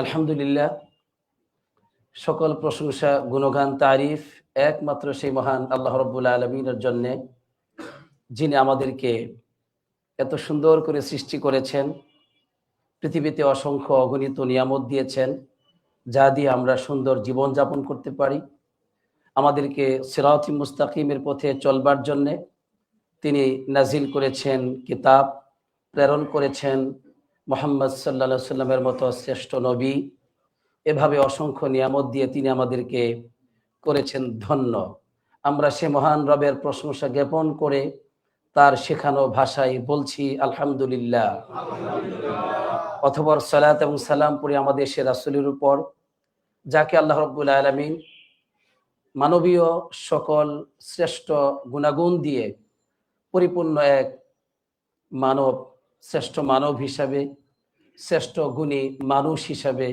আলহামদুলিল্লাহ, সকল প্রশংসা, গুণগান, তারিফ একমাত্র সেই মহান আল্লাহ রাব্বুল আলামিনের জন্য, যিনি আমাদেরকে এত সুন্দর করে সৃষ্টি করেছেন। পৃথিবীতে অসংখ্য অগণিত নিয়ামত দিয়েছেন, যা দিয়ে আমরা সুন্দর জীবন যাপন করতে পারি। আমাদেরকে সিরাতুল মুস্তাকিমের পথে চলবার জন্যে তিনি নাজিল করেছেন কিতাব, প্রেরণ করেছেন মুহাম্মদ সাল্লাল্লাহু আলাইহি সাল্লামের মতো শ্রেষ্ঠ নবী। এভাবে অসংখ্য নিয়ামত দিয়ে তিনি আমাদেরকে করেছেন ধন্য। আমরা সে মহান রবের প্রশংসা জ্ঞাপন করে তার শেখানো ভাষায় বলছি আলহামদুলিল্লাহ। অথবা সালাত এবং সালাম পড়ি আমাদের সে রাসূলের উপর, যাকে আল্লাহ রাব্বুল আলামিন মানবীয় সকল শ্রেষ্ঠ গুণাগুণ দিয়ে পরিপূর্ণ এক মানব, শ্রেষ্ঠ মানব হিসাবে, শ্রেষ্ঠ গুণী মানুষ হিসাবে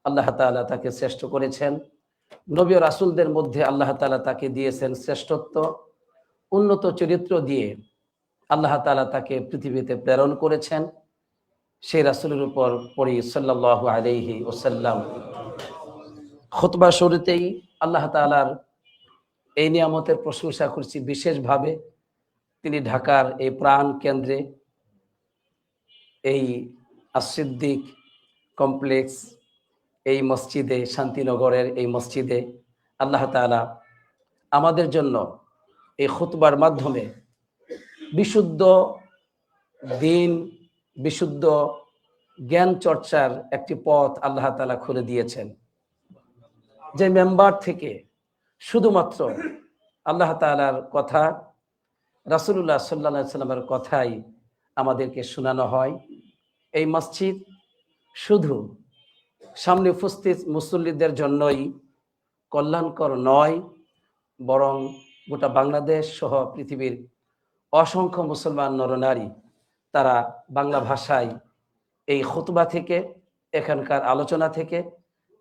আল্লাহ তাআলা তাকে শ্রেষ্ঠ করেছেন। নবী ও রাসূলদের মধ্যে আল্লাহ তাআলা তাকে দিয়েছেন শ্রেষ্ঠত্ব, উন্নত চরিত্র দিয়ে আল্লাহ তাআলা তাকে পৃথিবীতে প্রেরণ করেছেন। সেই রাসূলের উপর পড়ি সাল্লাল্লাহু আলাইহি ওয়াসাল্লাম। খুতবা শুরুতেই আল্লাহ তাআলার এই নিয়ামতের প্রশংসা করছি বিশেষভাবে। তিনি ঢাকার এই প্রাণ কেন্দ্রে, এই আস-সিদ্দিক কমপ্লেক্স, এই মসজিদে, শান্তিনগরের এই মসজিদে আল্লাহ তাআলা আমাদের জন্য এই খুতবার মাধ্যমে বিশুদ্ধ দিন, বিশুদ্ধ জ্ঞান চর্চার একটি পথ আল্লাহ তাআলা খুলে দিয়েছেন। যে মেম্বার থেকে শুধুমাত্র আল্লাহ তাআলার কথা, রাসূলুল্লাহ সাল্লাল্লাহু আলাইহি সাল্লামের কথাই আমাদেরকে শোনানো হয়। এই মসজিদ শুধু সামনে উপস্থিত মুসল্লিদের জন্যই কল্যাণকর নয়, বরং গোটা বাংলাদেশ সহ পৃথিবীর অসংখ্য মুসলমান নরনারী তারা বাংলা ভাষায় এই খুতবা থেকে, এখানকার আলোচনা থেকে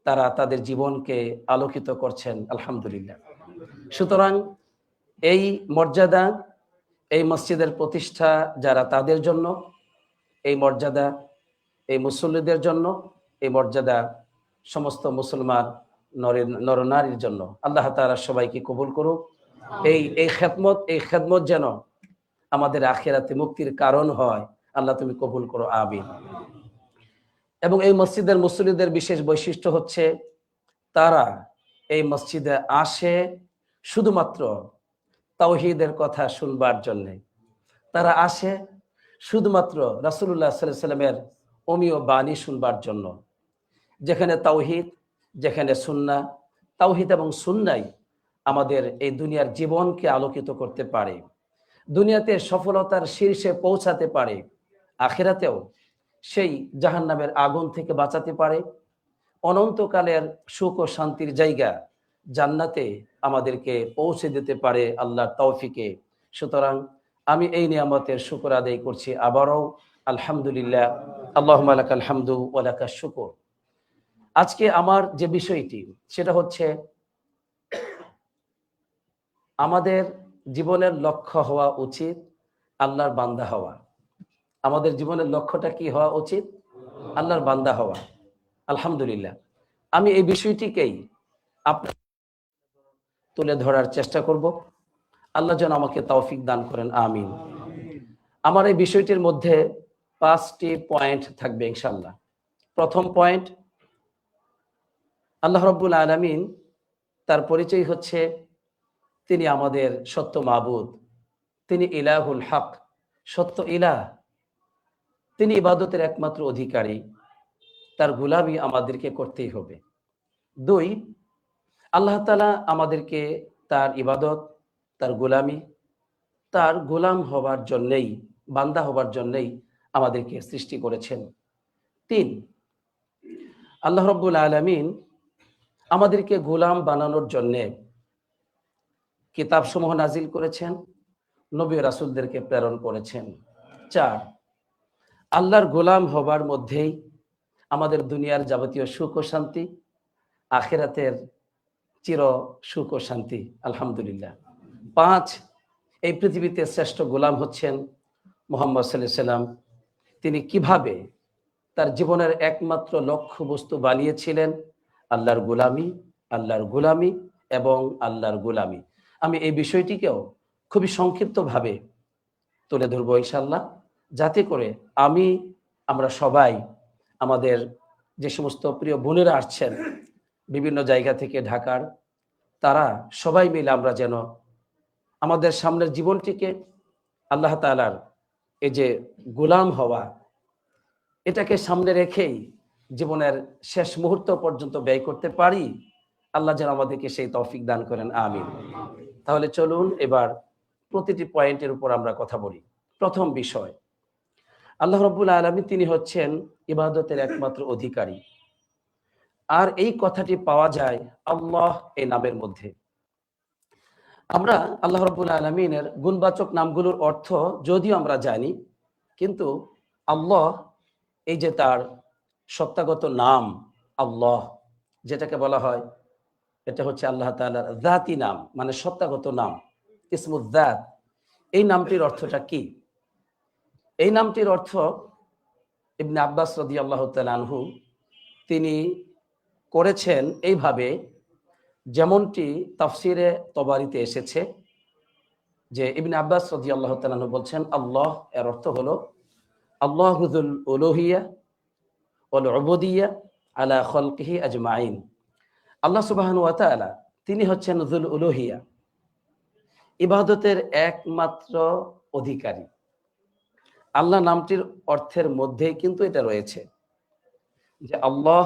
তারা তাদের জীবনকে আলোকিত করছেন আলহামদুলিল্লাহ। সুতরাং এই মর্যাদা, এই মসজিদের প্রতিষ্ঠা যারা, তাদের জন্য এই মর্যাদা, এই মুসল্লিদের জন্য এই মর্যাদা, সমস্ত মুসলমান নরনারীর জন্য। আল্লাহ তাআলা সবাইকে কবুল করুক। এই খেদমত যেন আমাদের আখিরাতে মুক্তির কারণ হয়। আল্লাহ তুমি কবুল করো, আমিন। এবং এই মসজিদের মুসল্লিদের বিশেষ বৈশিষ্ট্য হচ্ছে তারা এই মসজিদে আসে শুধুমাত্র তাওহীদের কথা শুনবার জন্যে। তারা আসে শুধুমাত্র রাসূলুল্লাহ সাল্লাল্লাহু আলাইহি সাল্লামের অমীয় বাণী শুনবার জন্য। যেখানে তাওহীদ, যেখানে সুন্নাহ, তাওহীদ এবং সুন্নাহই আমাদের এই দুনিয়ার জীবনকে আলোকিত করতে পারে, দুনিয়াতে সফলতার শীর্ষে পৌঁছাতে পারে, আখিরাতেও সেই জাহান্নামের আগুন থেকে বাঁচাতে পারে, অনন্তকালের সুখ ও শান্তির জায়গা জান্নাতে আমাদেরকে পৌঁছে দিতে পারে আল্লাহর তৌফিকে। সুতরাং আমি এই নিয়ামতের শুকর আদায় করছি আবারও আলহামদুলিল্লাহ। আল্লাহুম্মা লাকাল হামদু ওয়া লাকাশ শুকর। আজকে আমার যে বিষয়টি, সেটা হচ্ছে আমাদের জীবনের লক্ষ্য হওয়া উচিত আল্লাহর বান্দা হওয়া। আমাদের জীবনের লক্ষ্যটা কি হওয়া উচিত? আল্লাহর বান্দা হওয়া। আলহামদুলিল্লাহ, আমি এই বিষয়টিকেই আপনার তুলে ধরার চেষ্টা করব। আল্লাহ যেন আমাকে তৌফিক দান করেন, আমিন। আমার এই বিষয়টির মধ্যে 5টি পয়েন্ট থাকবে ইনশাআল্লাহ। প্রথম পয়েন্ট, আল্লাহ রাব্বুল আলামিন, তার পরিচয় হচ্ছে তিনি আমাদের সত্য মাবুদ, তিনি ইলাহুল হক, সত্য ইলাহ, তিনি ইবাদতের একমাত্র অধিকারী, তার গোলামি আমাদেরকে করতেই হবে। 2, আল্লাহ তাআলা আমাদেরকে তার ইবাদত, তার গোলামি, তার গোলাম হবার জন্যই, বান্দা হবার জন্যই আমাদেরকে সৃষ্টি করেছেন। 3, আল্লাহ রাব্বুল আলামিন আমাদেরকে গোলাম বানানোর জন্যে কিতাবসমূহ নাজিল করেছেন, নবী ও রাসূলদেরকে প্রেরণ করেছেন। 4, আল্লাহর গোলাম হবার মধ্যেই আমাদের দুনিয়ার যাবতীয় সুখ ও শান্তি, আখিরাতের চির সুখ ও শান্তি আলহামদুলিল্লাহ। 5, এই পৃথিবীতে শ্রেষ্ঠ গোলাম হচ্ছেন মুহাম্মদ সাল্লাল্লাহু আলাইহি সাল্লাম। তিনি কিভাবে তার জীবনের একমাত্র লক্ষ্য বস্তু বানিয়েছিলেন আল্লাহর গোলামি, আল্লাহর গোলামি এবং আল্লাহর গোলামি। আমি এই বিষয়টিকেও খুবই সংক্ষিপ্তভাবে তুলে ধরবো ইনশাআল্লাহ, যাতে করে আমরা সবাই, আমাদের যে সমস্ত প্রিয় বোনেরা আসছেন বিভিন্ন জায়গা থেকে ঢাকার, তারা সবাই মিলে আমরা যেন আমাদের সামনের জীবনটিকে আল্লাহ তাআলার এই যে গোলাম হওয়া, এটাকে সামনে রেখেই জীবনের শেষ মুহূর্ত পর্যন্ত ব্যয় করতে পারি। আল্লাহ যেন আমাদেরকে সেই তৌফিক দান করেন, আমিন। তাহলে চলুন এবার প্রতিটি পয়েন্টের উপর আমরা কথা বলি। প্রথম বিষয়, আল্লাহ রাব্বুল আলামিন তিনি হচ্ছেন ইবাদতের একমাত্র অধিকারী। আর এই কথাটি পাওয়া যায় আল্লাহ এই নামের মধ্যে। আমরা আল্লাহ রাব্বুল আলামিনের গুণবাচক নামগুলোর অর্থ যদিও আমরা জানি, কিন্তু আল্লাহ এই যে তার সত্তাগত নাম আল্লাহ, যেটাকে বলা হয়, এটা হচ্ছে আল্লাহ তাআলার যাতি নাম, মানে সত্তাগত নাম, ইসমুদ যাত। এই নামটির অর্থটা কি? এই নামটির অর্থ ইবনে আব্বাস রাদিয়াল্লাহু তাআলা আনহু তিনি করেছেন এইভাবে, যেমনটি তাফসিরে তবারিতে এসেছে, যে ইবনে আব্বাস রাদিয়াল্লাহু তাআলা আনহু বলছেন আল্লাহ এর অর্থ হলো আল্লাহু যুল উলুহিয়া ওয়াল উবুদিয়া আলা খালকিহি আজমাইন। আল্লাহ সুবহানাহু ওয়া তাআলা তিনি হচ্ছেন যুল উলুহিয়া, ইবাদতের একমাত্র অধিকারী। আল্লাহ নামটির অর্থের মধ্যেই কিন্তু এটা রয়েছে যে আল্লাহ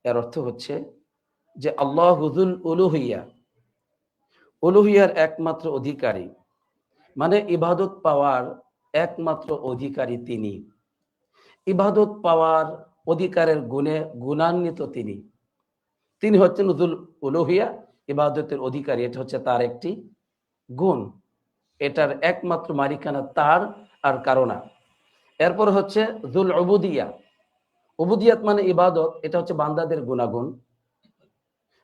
এর অর্থ হচ্ছে যে আল্লাহু যুল উলুহিয়া, উলুহিয়ার একমাত্র অধিকারী, মানে ইবাদত পাওয়ার একমাত্র অধিকারী তিনি। ইবাদত পাওয়ার অধিকারের গুণে গুণান্বিত তিনি। তিনি হচ্ছেন যুল উলুহিয়া, ইবাদতের অধিকারী। এটা হচ্ছে তার একটি গুণ, এটার একমাত্র মালিকানা তার, আর কারো না। এরপর হচ্ছে যুল উবুদিয়া। উবুদিয়াত মানে ইবাদত, এটা হচ্ছে বান্দাদের গুণাগুণ।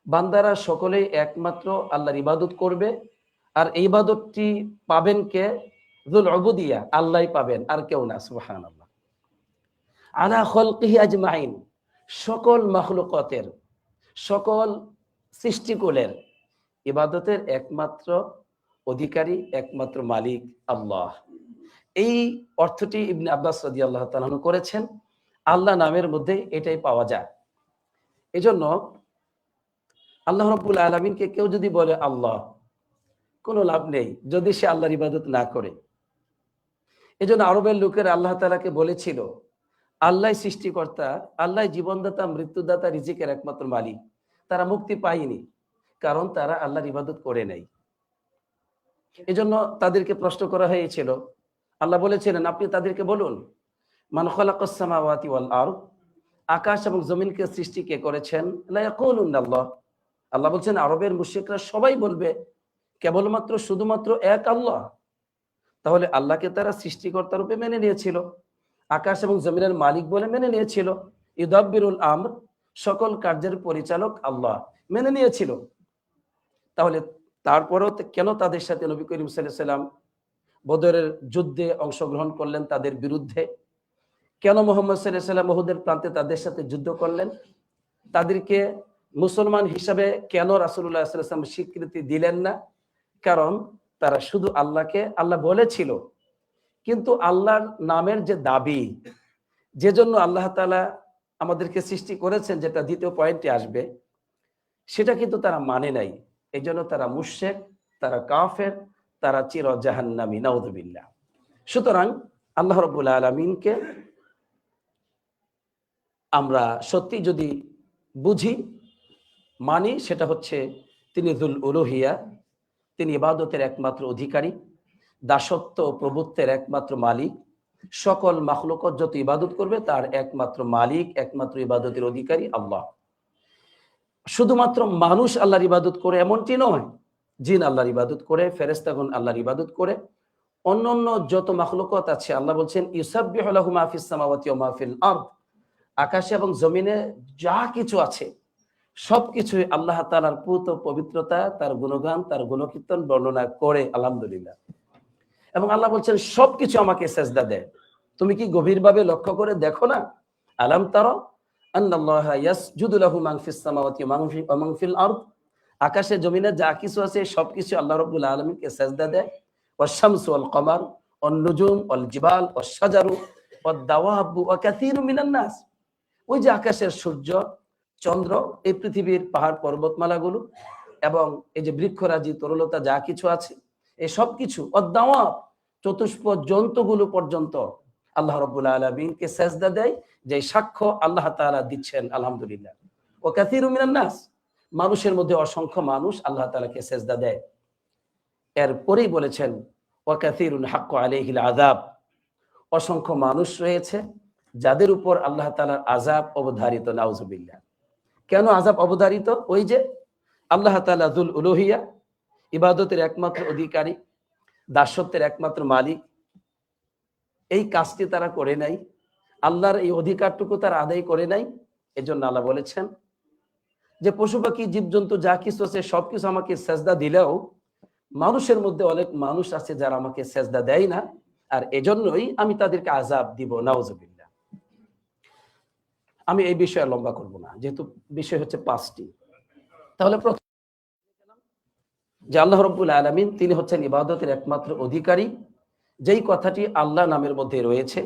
বান্দারা সকলেই একমাত্র আল্লাহর ইবাদত করবে, আর এই ইবাদতটি পাবেন কে? যুল উবুদিয়া, আল্লাহই পাবেন, আর কেউ না। সুবহানাল্লাহ। আলা খালকিহি আজমাইন, সকল মাখলুকাতের, সকল সৃষ্টিকুলের ইবাদতের একমাত্র অধিকারী, একমাত্র মালিক আল্লাহ। এই অর্থটি ইবনে আব্বাস রাদিয়াল্লাহু তাআলা আনহু করেছেন। আল্লাহ নামের মধ্যে এটাই পাওয়া যায়। এজন্য আল্লাহ রাব্বুল আলামিনকে কেউ যদি বলে আল্লাহ, কোনো লাভ নেই যদি সে আল্লাহর ইবাদত না করে। এজন্য আরবের লোকেরা আল্লাহ তাআলাকে বলেছিল আল্লাহ সৃষ্টিকর্তা, আল্লাহ জীবনদাতা, মৃত্যুদাতা, রিজিকের একমাত্র মালিক। তারা মুক্তি পায়নি, কারণ তারা আল্লাহর ইবাদত করে নাই। এজন্য তাদেরকে প্রশ্ন করা হয়েছিল। আল্লাহ বলেছিলেন আপনি তাদেরকে বলুন, মান খালাকাস সামাওয়াতি ওয়াল আরদ, আকাশ এবং জমিনকে সৃষ্টি কে করেছেন? লা ইয়াকুলুনা আল্লাহ। আল্লাহ বলছেন আরবের মুশরিকরা সবাই বলবে কেবলমাত্র শুধুমাত্র এক আল্লাহ। তাহলে আল্লাহকে তারা সৃষ্টিকর্তা রূপে মেনে নিয়েছিল, আকাশ এবং জমিনের মালিক বলে মেনে নিয়েছিল, ইউদাব্বিরুল আমর, সকল কার্যের পরিচালক আল্লাহ মেনে নিয়েছিল। তাহলে তারপরেও কেন তাদের সাথে নবী করিম সাল্লাল্লাহু আলাইহি ওয়াসাল্লাম বদরের যুদ্ধে অংশগ্রহণ করলেন তাদের বিরুদ্ধে? কেন মুহাম্মদ সাল্লাল্লাহু আলাইহি ওয়াসাল্লাম উহুদের প্রান্তে তাদের সাথে যুদ্ধ করলেন? তাদেরকে মুসলমান হিসাবে কেন রাসূলুল্লাহ সাল্লাল্লাহু আলাইহি ওয়াসাল্লাম স্বীকৃতি দিলেন না? কারণ তারা শুধু আল্লাহকে আল্লাহ বলেছিল, কিন্তু আল্লাহর নামের যে দাবি, যে জন্য আল্লাহ তাআলা আমাদেরকে সৃষ্টি করেছেন, যেটা দ্বিতীয় পয়েন্টে আসবে, সেটা কিন্তু তারা মানে নাই। এই জন্য তারা মুশরিক, তারা কাফের, তারা চির জাহান্নামী, নাউযুবিল্লাহ। সুতরাং আল্লাহ রাব্বুল আলামিনকে আমরা সত্যি যদি বুঝি, মানি, সেটা হচ্ছে তিনি যুল উলুহিয়া, তিনি ইবাদতের একমাত্র অধিকারী, দাসত্ব ও প্রভুত্বের একমাত্র মালিক। সকল মাখলুকাত যত ইবাদত করবে তার একমাত্র মালিক, একমাত্র ইবাদতের অধিকারী আল্লাহ। শুধুমাত্র মানুষ আল্লাহর ইবাদত করে এমনটি নয়, জিন আল্লাহর ইবাদত করে, ফেরেশতাগণ আল্লাহর ইবাদত করে, অন্যান্য যত মাখলুকাত আছে, আল্লাহ বলছেন ইউসাব্বিহু লাহু মা ফিস সামাওয়াতি ওয়া মা ফিল আরদ, আকাশে এবং জমিনে যা কিছু আছে সবকিছুই আল্লাহ তাআলার পূত পবিত্রতা, তার গুণগান, তার গুণকীর্তন বর্ণনা করে আলহামদুলিল্লাহ। এবং আল্লাহ বলছেন সবকিছু আমাকে সেজদা দেয়। তুমি কি গভীরভাবে লক্ষ্য করে দেখো না আলাম তারা আন্নাল্লাহা ইয়াসজুদু লাহু মান ফিস সামাওয়াতি ওয়া মান ফিল আরদ, আকাশে জমিনে যা কিছু আছে সবকিছু আল্লাহ রাব্বুল আলামিনকে সিজদা দেয়। ওয়াশ শামসু ওয়াল কমার ওয়ান নুজুম ওয়াল জিবাল ওয়াশ শাজারু ওয়াদ দাওয়াবু ওয়া কাসীরুম মিনান নাস, ওই যে আকাশের সূর্য, চন্দ্র, এই পৃথিবীর পাহাড় পর্বতমালাগুলো এবং এই যে বৃক্ষরাজি তরুলতা যা কিছু আছে এই সব কিছু অদ্দাওয়াব, চতুষ্প জন্তুগুলো পর্যন্ত আল্লাহ রাব্বুল আলামিনকে সিজদা দেয়, যে সাক্ষ্য আল্লাহ তাআলা দিচ্ছেন আলহামদুলিল্লাহ। ওয়া কাসীরুম মিনান নাস, মানুষের মধ্যে অসংখ্য মানুষ আল্লাহ তাআলাকে সিজদা দেয়। এরপরেই বলেছেন ওয়া কাসীরুন হাক্কু আলাইহিল আযাব, অসংখ্য মানুষ রয়েছে যাদের উপর আল্লাহ তাআলার আযাব অবধারিত, নাউজুবিল্লাহ। কেন আযাব অবধারিত? ওই যে আল্লাহ তাআলা যুল উলুহিয়া, ইবাদতের একমাত্র অধিকারী, দাসত্বের একমাত্র মালিক, এই কাজটি তারা করে নাই, আল্লাহর এই অধিকারটুকু তারা আদায় করে নাই। এজন্য আল্লাহ বলেছেন যে পশু পাখি জীবজন্তু যা কিছু আছে সবকিছু আমাকে সেজদা দিলেও মানুষের মধ্যে অনেক মানুষ আছে যারা আমাকে সেজদা দেয় না, আর এজন্যই আমি তাদেরকে আযাব দিব, নাউজুবিল্লাহ। আমি এই বিষয়ে লম্বা করব না, যেহেতু বিষয় হচ্ছে 5টি। তাহলে প্রথম যে আল্লাহ রাব্বুল আলামিন তিনি হচ্ছেন ইবাদতের একমাত্র অধিকারী, যেই কথাটি আল্লাহ নামের মধ্যে রয়েছে,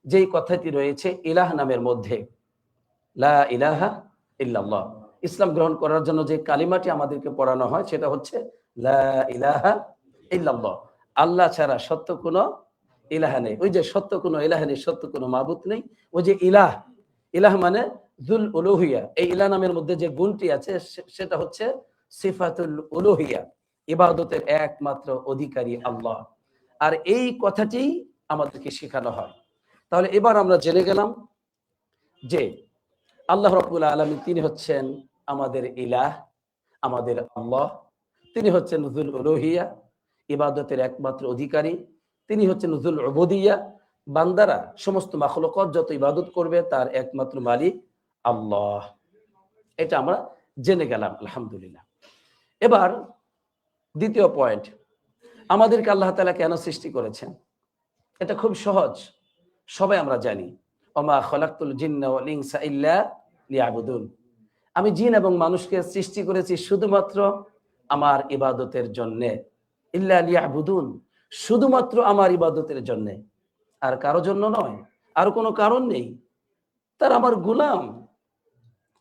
যেই কথাটি রয়েছে ইলাহ নামের মধ্যে, লা ইলাহা ইল্লাল্লাহ। ইসলাম গ্রহণ করার জন্য যে কালিমাটি আমাদেরকে পড়ানো হয় সেটা হচ্ছে লা ইলাহা ইল্লাল্লাহ, আল্লাহ ছাড়া সত্য কোনো ইলাহা নেই। ওই যে সত্য কোনো ইলাহা নেই, সত্য কোনো মাবুদ নেই, ওই যে ইলাহ, ইলাহ মানে যুল উলুহিয়া, এই ইলাহ নামের মধ্যে যে গুণটি আছে সেটা হচ্ছে সিফাতুল উলুহিয়া, ইবাদতের একমাত্র অধিকারী আল্লাহ। আর এই কথাটি আমাদেরকে শেখানো হয়। তাহলে এবার আমরা জেনে গেলাম যে আল্লাহ রাব্বুল আলামিন তিনি হচ্ছেন আমাদের ইলাহ, আমাদের আল্লাহ, তিনি হচ্ছেন যুল উলুহিয়া, ইবাদতের একমাত্র অধিকারী, তিনি হচ্ছেন যুল উবুদিয়া, বান্দারা সমস্ত মাখলুকাত যত ইবাদত করবে তার একমাত্র মালিক আল্লাহ। এটা আমরা জেনে গেলাম আলহামদুলিল্লাহ। এবার দ্বিতীয় পয়েন্ট, আমাদেরকে আল্লাহ তাআলা কেন সৃষ্টি করেছেন? এটা খুব সহজ, সবাই আমরা জানি। ওমা খলাকতুল জিন্না ওয়াল ইনসা ইল্লা লিয়াবুদুন, আমি জিন এবং মানুষকে সৃষ্টি করেছি শুধুমাত্র আমার ইবাদতের জন্য। ইল্লা লিয়াবুদুন, শুধুমাত্র আমার ইবাদতের জন্য, আর কারো জন্য নয়, আর কোনো কারণ নেই। তারা আমার গোলাম,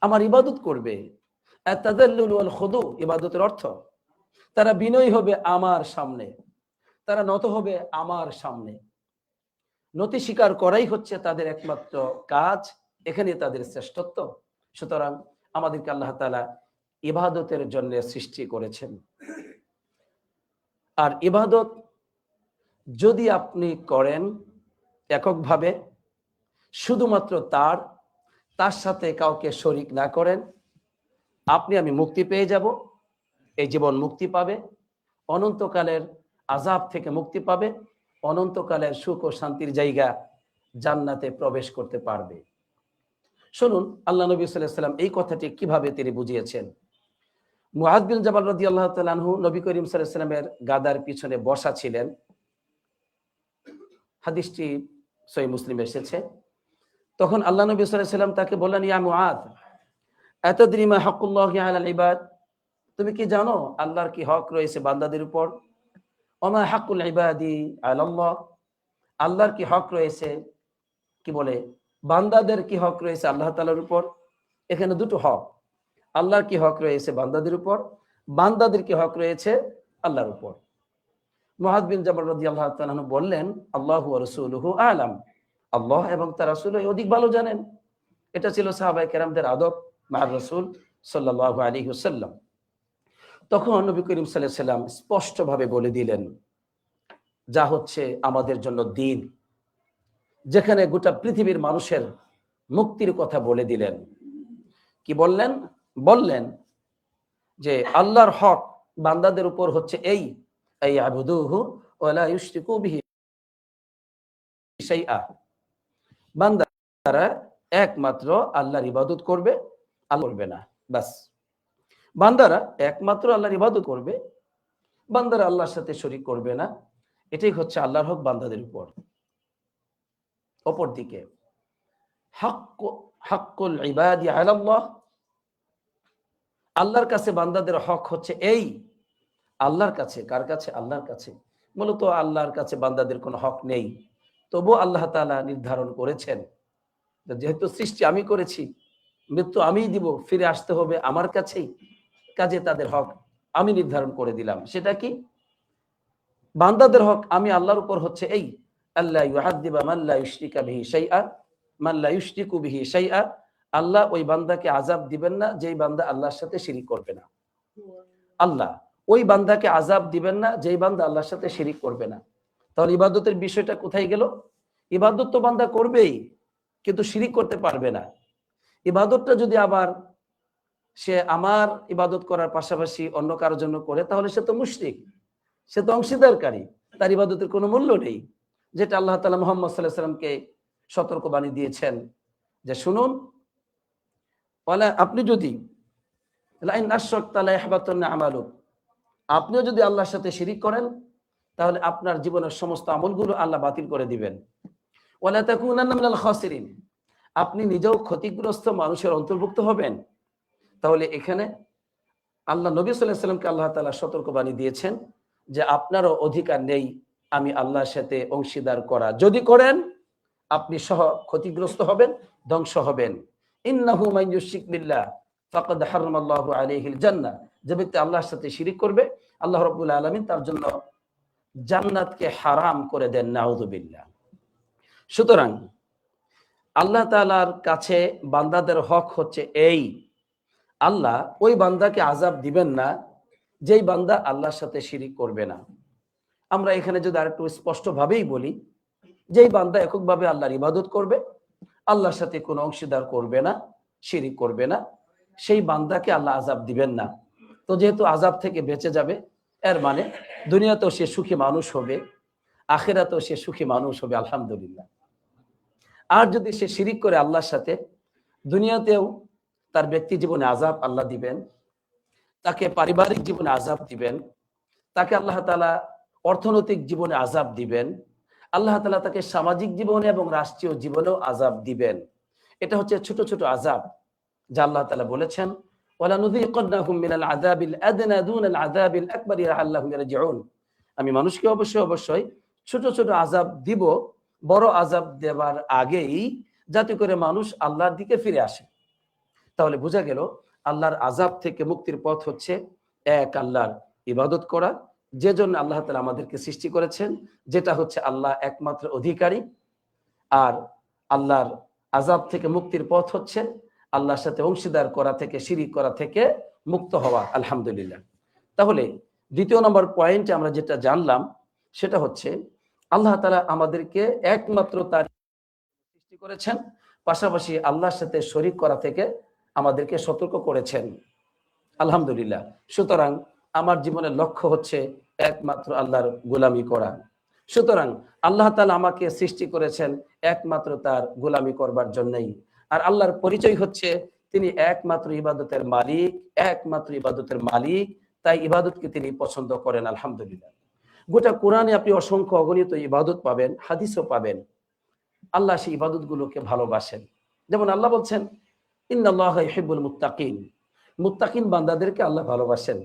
আমার ইবাদত করবে। আত-তাযাল্লুল ওয়াল খুদু, ইবাদতের অর্থ তারা বিনয়ী হবে আমার সামনে, তারা নত হবে আমার সামনে। নতি স্বীকার করাই হচ্ছে তাদের একমাত্র কাজ, এখানে তাদের শ্রেষ্ঠত্ব। সুতরাং আমাদেরকে আল্লাহ তাআলা ইবাদতের জন্য সৃষ্টি করেছেন। আর ইবাদত যদি আপনি করেন এককভাবে, শুধুমাত্র তার সাথে কাউকে শরীক না করেন, আপনি আমি মুক্তি পেয়ে যাব। এই জীবন মুক্তি পাবে, অনন্তকালের আযাব থেকে মুক্তি পাবে, অনন্তকালের সুখ ও শান্তির জায়গা জান্নাতে প্রবেশ করতে পারবে। শুনুন আল্লাহ নবী সাল্লাল্লাহু আলাইহি ওয়াসাল্লাম এই কথাটি কিভাবে তিনি বুঝিয়েছেন। মুআয বিন জাবাল রাদিয়াল্লাহু তাআলা আনহু নবী করিম সাল্লাল্লাহু আলাইহি ওয়াসাল্লামের গাদার পিছনে বসা ছিলেন। হাদিসটি সহিহ মুসলিমে এসেছে। তখন আল্লাহ নবী সাল্লাল্লাহু আলাইহি ওয়াসাল্লাম তাকে বললেন, ইয়া মুআয, আতাদরি মা হাক্কুল্লাহি আলাল ইবাদ, তুমি কি জানো আল্লাহর কি হক রয়েছে বান্দাদের উপর? ওমা হাক্কুল ইবাদি আলাল্লাহ, আল্লাহর কি হক রয়েছে, কি বলে বান্দাদের কি হক রয়েছে আল্লাহ তাআলার উপর। এখানে দুটো হক, আল্লাহর কি হক রয়েছে বান্দাদের উপর, বান্দাদের কি হক রয়েছে আল্লাহর উপর। মুআয বিন জাবাল রাদিয়াল্লাহু তাআলা আনহু বললেন, আল্লাহু ওয়া রাসূলুহু আলাম, আল্লাহ এবং তার রাসূল অধিক ভালো জানেন। এটা ছিল সাহাবায়ে কেরামদের আদব মা রাসূল সাল্লাল্লাহু আলাইহি ওয়াসাল্লাম। তখন নবী করিম সাল্লাল্লাহু আলাইহি ওয়াসাল্লাম স্পষ্টভাবে বলে দিলেন যা হচ্ছে আমাদের জন্য দ্বীন, যেখানে গোটা পৃথিবীর মানুষের মুক্তির কথা বলে দিলেন। কি বললেন? বললেন যে আল্লাহর হক বান্দাদের উপর হচ্ছে এই আবুদুহু ওয়া লা ইউশরিকু বিহি শাইআ, বান্দারা একমাত্র আল্লাহর ইবাদত করবে, আল্লাহ করবে না, বাস। বান্দারা একমাত্র আল্লাহর ইবাদত করবে, বান্দারা আল্লাহর সাথে শরীক করবে না, এটাই হচ্ছে আল্লাহর হক বান্দাদের উপর। অপরদিকে হাক্কুল ইবাদি আলাল্লাহ, আল্লাহর কাছে বান্দাদের হক হচ্ছে এই, আল্লাহর কাছে। কার কাছে? আল্লাহর কাছে। মূলত আল্লাহর কাছে বান্দাদের কোনো হক নেই, তবু আল্লাহ তাআলা নির্ধারণ করেছেন যেহেতু সৃষ্টি আমি করেছি, মৃত্যু আমিই দিব, ফিরে আসতে হবে আমার কাছেই, কাজে তাদের হক আমি নির্ধারণ করে দিলাম। সেটা কি? বান্দাদের হক আমি আল্লাহর উপর হচ্ছে এই, আল্লাহ ইউআযযিবা মান লা ইউশরিকা বিহি শাইআ, মান লা ইউশরিকু বিহি শাইআ, আল্লাহ ওই বান্দাকে আযাব দিবেন না যেই বান্দা আল্লাহর সাথে শিরিক করবে না। আল্লাহ ওই বান্দাকে আযাব দিবেন না যেই বান্দা আল্লাহর সাথে শিরিক করবে না। তাহলে ইবাদতের বিষয়টা কোথায় গেল? ইবাদত তো বান্দা করবেই, কিন্তু শিরিক করতে পারবে না। ইবাদতটা যদি আবার সে আমার ইবাদত করার পাশাপাশি অন্য কারোর জন্য করে, তাহলে সে তো মুশরিক, সে তো অংশীদারকারী, তার ইবাদতের কোনো মূল্য নেই। যেটা আল্লাহ তাআলা মুহাম্মদ সাল্লাল্লাহু আলাইহি ওয়াসাল্লামকে সতর্কবাণী দিয়েছেন যে শুনুন, আপনি যদি লাইন আশরাকতা লা ইয়াহবাতুন্না আমালুক, আপনিও যদি আল্লাহর সাথে শিরিক করেন তাহলে আপনার জীবনের সমস্ত আমলগুলো আল্লাহ বাতিল করে দিবেন। ওয়ালা তাকুনান্না মিনাল খাসিরিন, আপনি নিজেও ক্ষতিগ্রস্ত মানুষের অন্তর্ভুক্ত হবেন। তাহলে এখানে আল্লাহ নবী সাল্লাল্লাহু আলাইহি ওয়াসাল্লামকে আল্লাহ তাআলা সতর্কবাণী দিয়েছেন যে আপনারও অধিকার নেই আমি আল্লাহর সাথে অংশীদার করা। যদি করেন আপনি সহ ক্ষতিগ্রস্ত হবেন, ধ্বংস হবেন। ইন্নাহু মান ইউশরিক বিল্লাহ ফাকাদ হারামাল্লাহু আলাইহিল জান্নাহ, যে ব্যক্তি আল্লাহর সাথে শিরিক করবে আল্লাহ রাব্বুল আলামিন তার জন্য জান্নাতকে হারাম করে দেন, নাউযুবিল্লাহ। সুতরাং আল্লাহ তাআলার কাছে বান্দাদের হক হচ্ছে এই, আল্লাহ ওই বান্দাকে আযাব দিবেন না যেই বান্দা আল্লাহর সাথে শিরিক করবে না। আমরা এখানে যদি আরেকটু স্পষ্টভাবেই বলি, যেই বান্দা এককভাবে আল্লাহর ইবাদত করবে, আল্লাহর সাথে কোনো অংশীদার করবে না, শিরিক করবে না, সেই বান্দাকে আল্লাহ আযাব দিবেন না। তো যেহেতু আযাব থেকে বেঁচে যাবে, এর মানে দুনিয়াতেও সে সুখী মানুষ হবে, আখিরাতেও সে সুখী মানুষ হবে, আলহামদুলিল্লাহ। আর যদি সে শিরিক করে আল্লাহর সাথে, দুনিয়াতেও তার ব্যক্তি জীবনে আযাব আল্লাহ দিবেন, তাকে পারিবারিক জীবনে আযাব দিবেন, তাকে আল্লাহ তাআলা অর্থনৈতিক জীবনে আযাব দিবেন, আল্লাহ তাআলা তাকে সামাজিক জীবনে এবং রাষ্ট্রীয় জীবনেও আযাব দিবেন। এটা হচ্ছে ছোট ছোট আযাব, যা আল্লাহ তাআলা বলেছেন ওয়ালা নুযীকান্নাহুম মিনাল আযাবিল আদনা দুনাল আযাবিল আকবার লাআল্লাহুম ইয়ারজিউন, আমি মানুষকে অবশ্যই ছোট ছোট আযাব দিব বড় আযাব দেবার আগেই, যাতে করে মানুষ আল্লাহর দিকে ফিরে আসে। তাহলে বোঝা গেল আল্লাহর আযাব থেকে মুক্তির পথ হচ্ছে এক আল্লাহর ইবাদত করা, যে জন্য আল্লাহ তাআলা আমাদেরকে সৃষ্টি করেছেন, যেটা হচ্ছে আল্লাহ একমাত্র অধিকারী। আর আল্লাহর আযাব থেকে মুক্তির পথ হচ্ছে আল্লাহর সাথে অংশীদার করা থেকে, শিরিক করা থেকে মুক্ত হওয়া, আলহামদুলিল্লাহ। তাহলে দ্বিতীয় নম্বর পয়েন্টে আমরা যেটা জানলাম সেটা হচ্ছে আল্লাহ তাআলা আমাদেরকে একমাত্র তার সৃষ্টি করেছেন, পাশাপাশি আল্লাহর সাথে শরীক করা থেকে আমাদেরকে সতর্ক করেছেন, আলহামদুলিল্লাহ। সুতরাং আমার জীবনের লক্ষ্য হচ্ছে একমাত্র আল্লাহর গোলামি করা। সুতরাং আল্লাহ তাআলা আমাকে সৃষ্টি করেছেন একমাত্র তার গোলামি করবার জন্যই। আর আল্লাহর পরিচয় হচ্ছে তিনি একমাত্র ইবাদতের মালিক, একমাত্র ইবাদতের মালিক, তাই ইবাদতকে তিনি পছন্দ করেন, আলহামদুলিল্লাহ। গোটা কোরআনে আপনি অসংখ্য অগণিত ইবাদত পাবেন, হাদিসও পাবেন। আল্লাহ সেই ইবাদতগুলোকে ভালোবাসেন। যেমন আল্লাহ বলছেন ইন্নাল্লাহা ইউহিব্বুল মুত্তাকিন, মুত্তাকিন বান্দাদেরকে আল্লাহ ভালোবাসেন।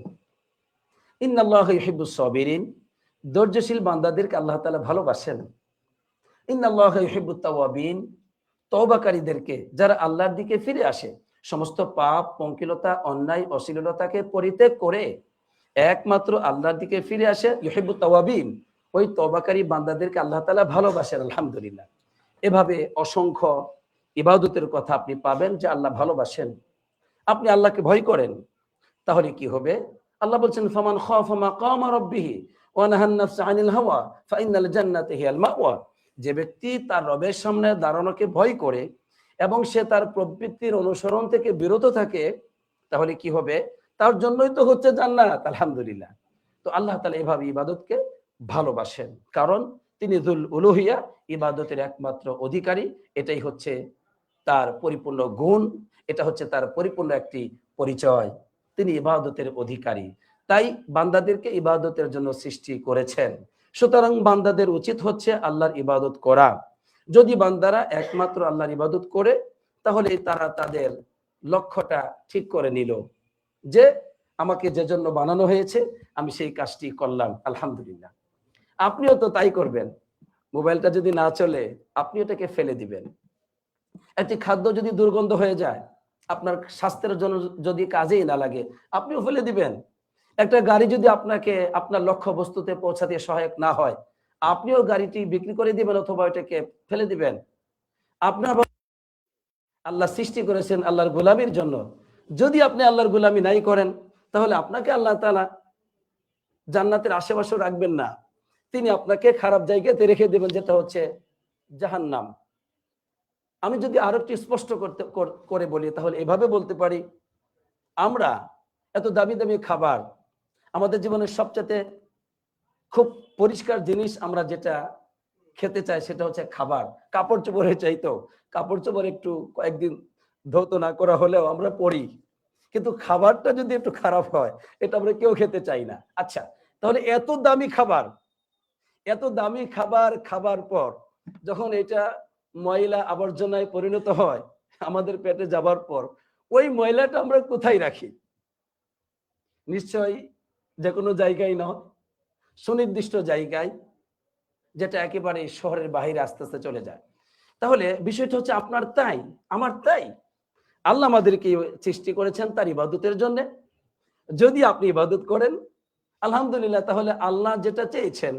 ইন্নাল্লাহা ইউহিব্বুস সাবিরিন, ধৈর্যশীল বান্দাদেরকে আল্লাহ তাআলা ভালোবাসেন। ইন্নাল্লাহা ইউহিব্বুত তাওয়াবিন, তওবাকারীদেরকে, যারা আল্লাহর দিকে ফিরে আসে, সমস্ত পাপ, পঙ্কিলতা, অন্যায়, অশ্লীলতাকে পরিত্যাগ করে একমাত্র আল্লাহর দিকে ফিরে আসে, ইউহিব্বুত তাওয়াবিন, ওই তওবাকারী বান্দাদেরকে আল্লাহ তাআলা ভালোবাসেন, আলহামদুলিল্লাহ। এভাবে অসংখ্য ইবাদতের কথা আপনি পাবেন যে আল্লাহ ভালোবাসেন। আপনি আল্লাহকে ভয় করেন, তাহলে কি হবে? আল্লাহ বলছেন ফামান খাফা মাকামা রাব্বিহি ওয়া নাহান নাফসা আনিল হাওয়া ফাইনাল জান্নাতা হিয়াল মাওয়া, যে ব্যক্তি তার রবের সামনে দাঁড়ানোকে ভয় করে এবং সে তার প্রবৃত্তির অনুসরণ থেকে বিরত থাকে, তাহলে কি হবে? তার জন্যই তো হচ্ছে জান্নাত, আলহামদুলিল্লাহ। তো আল্লাহ তাআলা এভাবে ইবাদতকে ভালোবাসেন, কারণ তিনি যুল উলুহিয়া, ইবাদতের একমাত্র অধিকারী। এটাই হচ্ছে তার পরিপূর্ণ গুণ, এটা হচ্ছে তার পরিপূর্ণ একটি পরিচয়, তিনি ইবাদতের অধিকারী। তাই বান্দাদেরকে ইবাদতের জন্য সৃষ্টি করেছেন। সুতরাং বান্দাদের উচিত হচ্ছে আল্লাহর ইবাদত করা। যদি বান্দারা একমাত্র আল্লাহর ইবাদত করে, তাহলে তারা তাদের লক্ষ্যটা ঠিক করে নিল যে আমাকে যে জন্য বানানো হয়েছে আমি সেই কাজটি করলাম, আলহামদুলিল্লাহ। আপনিও তো তাই করবেন। মোবাইলটা যদি না চলে আপনি এটাকে ফেলে দিবেন। একটি খাদ্য যদি দুর্গন্ধ হয়ে যায়, আপনার স্বাস্থ্যের জন্য যদি কাজেই না লাগে, আপনিও ফেলে দিবেন। একটা গাড়ি যদি আপনাকে আপনার লক্ষ্য বস্তুতে পৌঁছাতে সহায়ক না হয়, আপনিও গাড়িটি বিক্রি করে দিবেন অথবা এটাকে ফেলে দিবেন। আপনার আল্লাহ সৃষ্টি করেছেন আল্লাহর গোলামির জন্য। যদি আপনি আল্লাহর গোলামি নাই করেন, তাহলে আপনাকে আল্লাহ তাআলা জান্নাতের আশেপাশে রাখবেন না, তিনি আপনাকে খারাপ জায়গাতে রেখে দেবেন, যেটা হচ্ছে জাহান্নাম। আমি যদি আরো একটু স্পষ্ট করে বলি, তাহলে এভাবে বলতে পারি, আমরা এত দামি দামি খাবার, আমাদের জীবনের সবচেয়ে খুব পরিষ্কার জিনিস আমরা যেটা খেতে চাই সেটা হচ্ছে খাবার। কাপড় চোপড়ের চাইতো কাপড় চোপড় একটু কয়েকদিন ধৌত না করা হলেও আমরা পরি, কিন্তু খাবারটা যদি একটু খারাপ হয় এটা আমরা কেউ খেতে চাই না। আচ্ছা, তাহলে এত দামি খাবার খাবার পর যখন এটা ময়লা আবর্জনায় পরিণত হয় আমাদের পেটে যাবার পর, ওই ময়লাটা আমরা কোথায় রাখি? নিশ্চয়ই যে কোনো জায়গায় নয়, সুনির্দিষ্ট জায়গায়, যেটা একেবারে শহরের বাইরে আস্তে আস্তে চলে যায়। তাহলে বিষয়টা হচ্ছে আপনার তাই আমার তাই, আল্লাহ আমাদেরকে সৃষ্টি করেছেন তার ইবাদতের জন্য। যদি আপনি ইবাদত করেন আলহামদুলিল্লাহ, তাহলে আল্লাহ যেটা চেয়েছেন,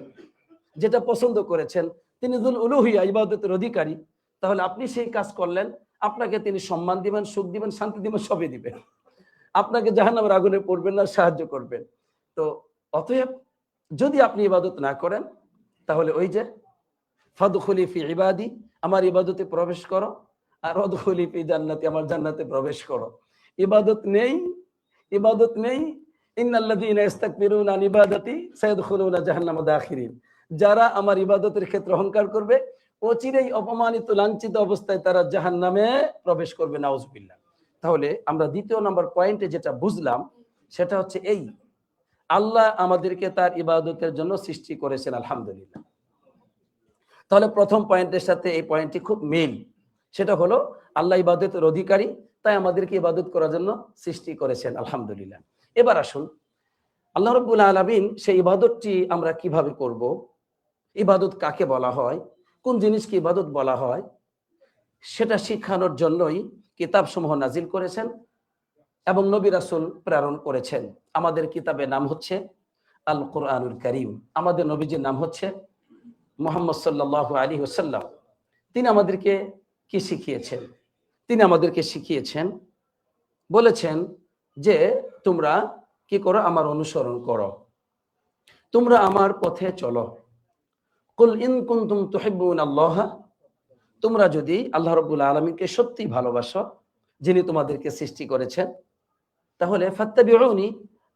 যেটা পছন্দ করেছেন, তিনি যুল উলুহিয়া, ইবাদতের অধিকারী, তাহলে আপনি সেই কাজ করলেন, আপনাকে তিনি সম্মান দিবেন, সুখ দিবেন, শান্তি দিবেন, সবই দিবেন। আপনাকে জাহান্নামের আগুনে পড়বেন না, সাহায্য করবেন। তো অতএব যদি আপনি ইবাদত না করেন, তাহলে ওই যে ফাদখুলি ফি ইবাদি, আমার ইবাদতে প্রবেশ করো, আর ওয়াদখুলি ফি জান্নাতি, আমার জান্নাতে প্রবেশ করো। ইবাদত নেই, ইন্নাল্লাযীনা ইস্তাকবিরুনা আন ইবাদাতি সায়াদখুলুনা জাহান্নামা দাখিরিন। যারা আমার ইবাদতের ক্ষেত্রে অহংকার করবে, অচিরেই অপমানিত লাঞ্ছিত অবস্থায় তারা জাহান্নামে প্রবেশ করবে, নাউজুবিল্লাহ। তাহলে আমরা দ্বিতীয় নম্বর পয়েন্টে যেটা বুঝলাম সেটা হচ্ছে এই, আল্লাহ আমাদেরকে তার ইবাদতের জন্য সৃষ্টি করেছেন, আলহামদুলিল্লাহ। তাহলে প্রথম পয়েন্টের সাথে এই পয়েন্টটি খুব মিল, সেটা হলো আল্লাহ ইবাদতের অধিকারী, তাই আমাদেরকে ইবাদত করার জন্য সৃষ্টি করেছেন, আলহামদুলিল্লাহ। এবার আসুন, আল্লাহ রাব্বুল আলামিন সেই ইবাদতটি আমরা কিভাবে করব, ইবাদত কাকে বলা হয়, কোন জিনিসকে ইবাদত বলা হয়, সেটা শিখানোর জন্যই কিতাব সমূহ নাজিল করেছেন এবং নবী রাসূল প্রেরণ করেছেন। আমাদের কিতাবের নাম হচ্ছে আল কোরআনুল কারীম, আমাদের নবীজির নাম হচ্ছে মুহাম্মদ সাল্লাল্লাহু আলাইহি ওয়াসাল্লাম। তিনি আমাদেরকে কি শিখিয়েছেন? তিনি আমাদেরকে শিখিয়েছেন, বলেছেন যে তোমরা কি করো, আমার অনুসরণ করো, তোমরা আমার পথে চলো। কুল ইন কুনতুম তুহিব্বুনাল্লাহ, তোমরা যদি আল্লাহ রাব্বুল আলামিনকে সত্যি ভালোবাসো, যিনি তোমাদেরকে সৃষ্টি করেছেন, তাহলে ফাত্তাবিউনি,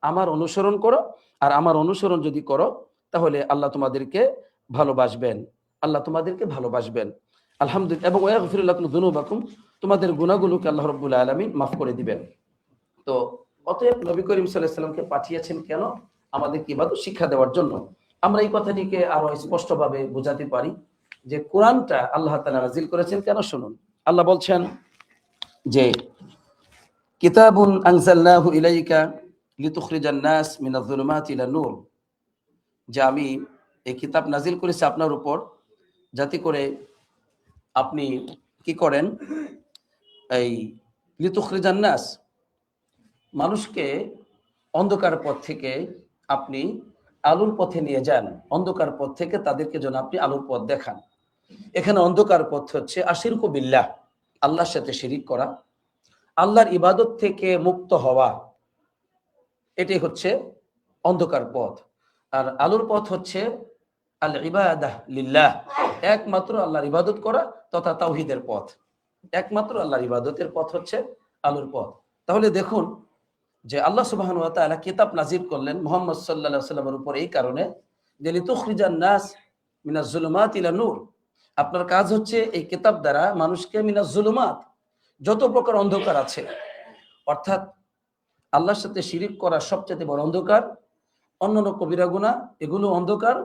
আমার অনুসরণ করো। আর আমার অনুসরণ যদি করো তাহলে আল্লাহ তোমাদেরকে ভালোবাসবেন, আলহামদুলিল্লাহ। এবং ওয়াগফির লাকুম যুনুবাকুম, তোমাদের গুনাহগুলোকে আল্লাহ রাব্বুল আলামিন মাফ করে দিবেন। তো অতএব নবী করিম সাল্লাল্লাহু আলাইহি ওয়াসাল্লামকে পাঠিয়েছেন কেন? আমাদেরকে ইবাদত শিক্ষা দেওয়ার জন্য। আমরা এই কথাটিকে আরো স্পষ্টভাবে বোঝাতে পারি যে কোরআনটা আল্লাহ তাআলা নাযিল করেছেন কেন, শুনুন। আল্লাহ বলছেন যে কিতাবুন আনজালনাহু ইলাইকা লিতুখরিজান নাস মিনাজ যুলুমাতি ইলান নূর, যে আমি এই কিতাব নাজিল করেছি আপনার উপর যাতে করে আপনি কি করেন, এই লিতুখরিজান নাস, মানুষকে অন্ধকার পথ থেকে আপনি আলোর পথে নিয়ে যান, অন্ধকার পথ থেকে তাদেরকে যেন আপনি আলোর পথ দেখান। এখানে অন্ধকার পথ হচ্ছে আশিরকু বিল্লাহ, আল্লাহর সাথে শিরিক করা, আল্লাহর ইবাদত থেকে মুক্ত হওয়া, এটাই হচ্ছে অন্ধকার পথ। আর আলোর পথ হচ্ছে আল ইবাদাহ লিল্লাহ, একমাত্র আল্লাহর ইবাদত করা তথা তাওহীদের পথ। একমাত্র আল্লাহর ইবাদতের পথ হচ্ছে আলোর পথ। তাহলে দেখুন যে আল্লাহ সুবহানাহু ওয়া তাআলা কিতাব নাযিল করলেন মুহাম্মদ সাল্লাল্লাহু আলাইহি ওয়াসাল্লামের উপর এই কারণে যে লিতুখরিজান নাস মিনাজ যুলুমাতি ইলা নূর, আপনার কাজ হচ্ছে এই কিতাব দ্বারা মানুষকে মিনাজ যুলুমাত, যত প্রকার অন্ধকার আছে, অর্থাৎ আল্লাহর সাথে শিরিক করা সবচেয়ে বড় অন্ধকার, অন্যান্য কবিরা গুনাহ এগুলো অন্ধকার,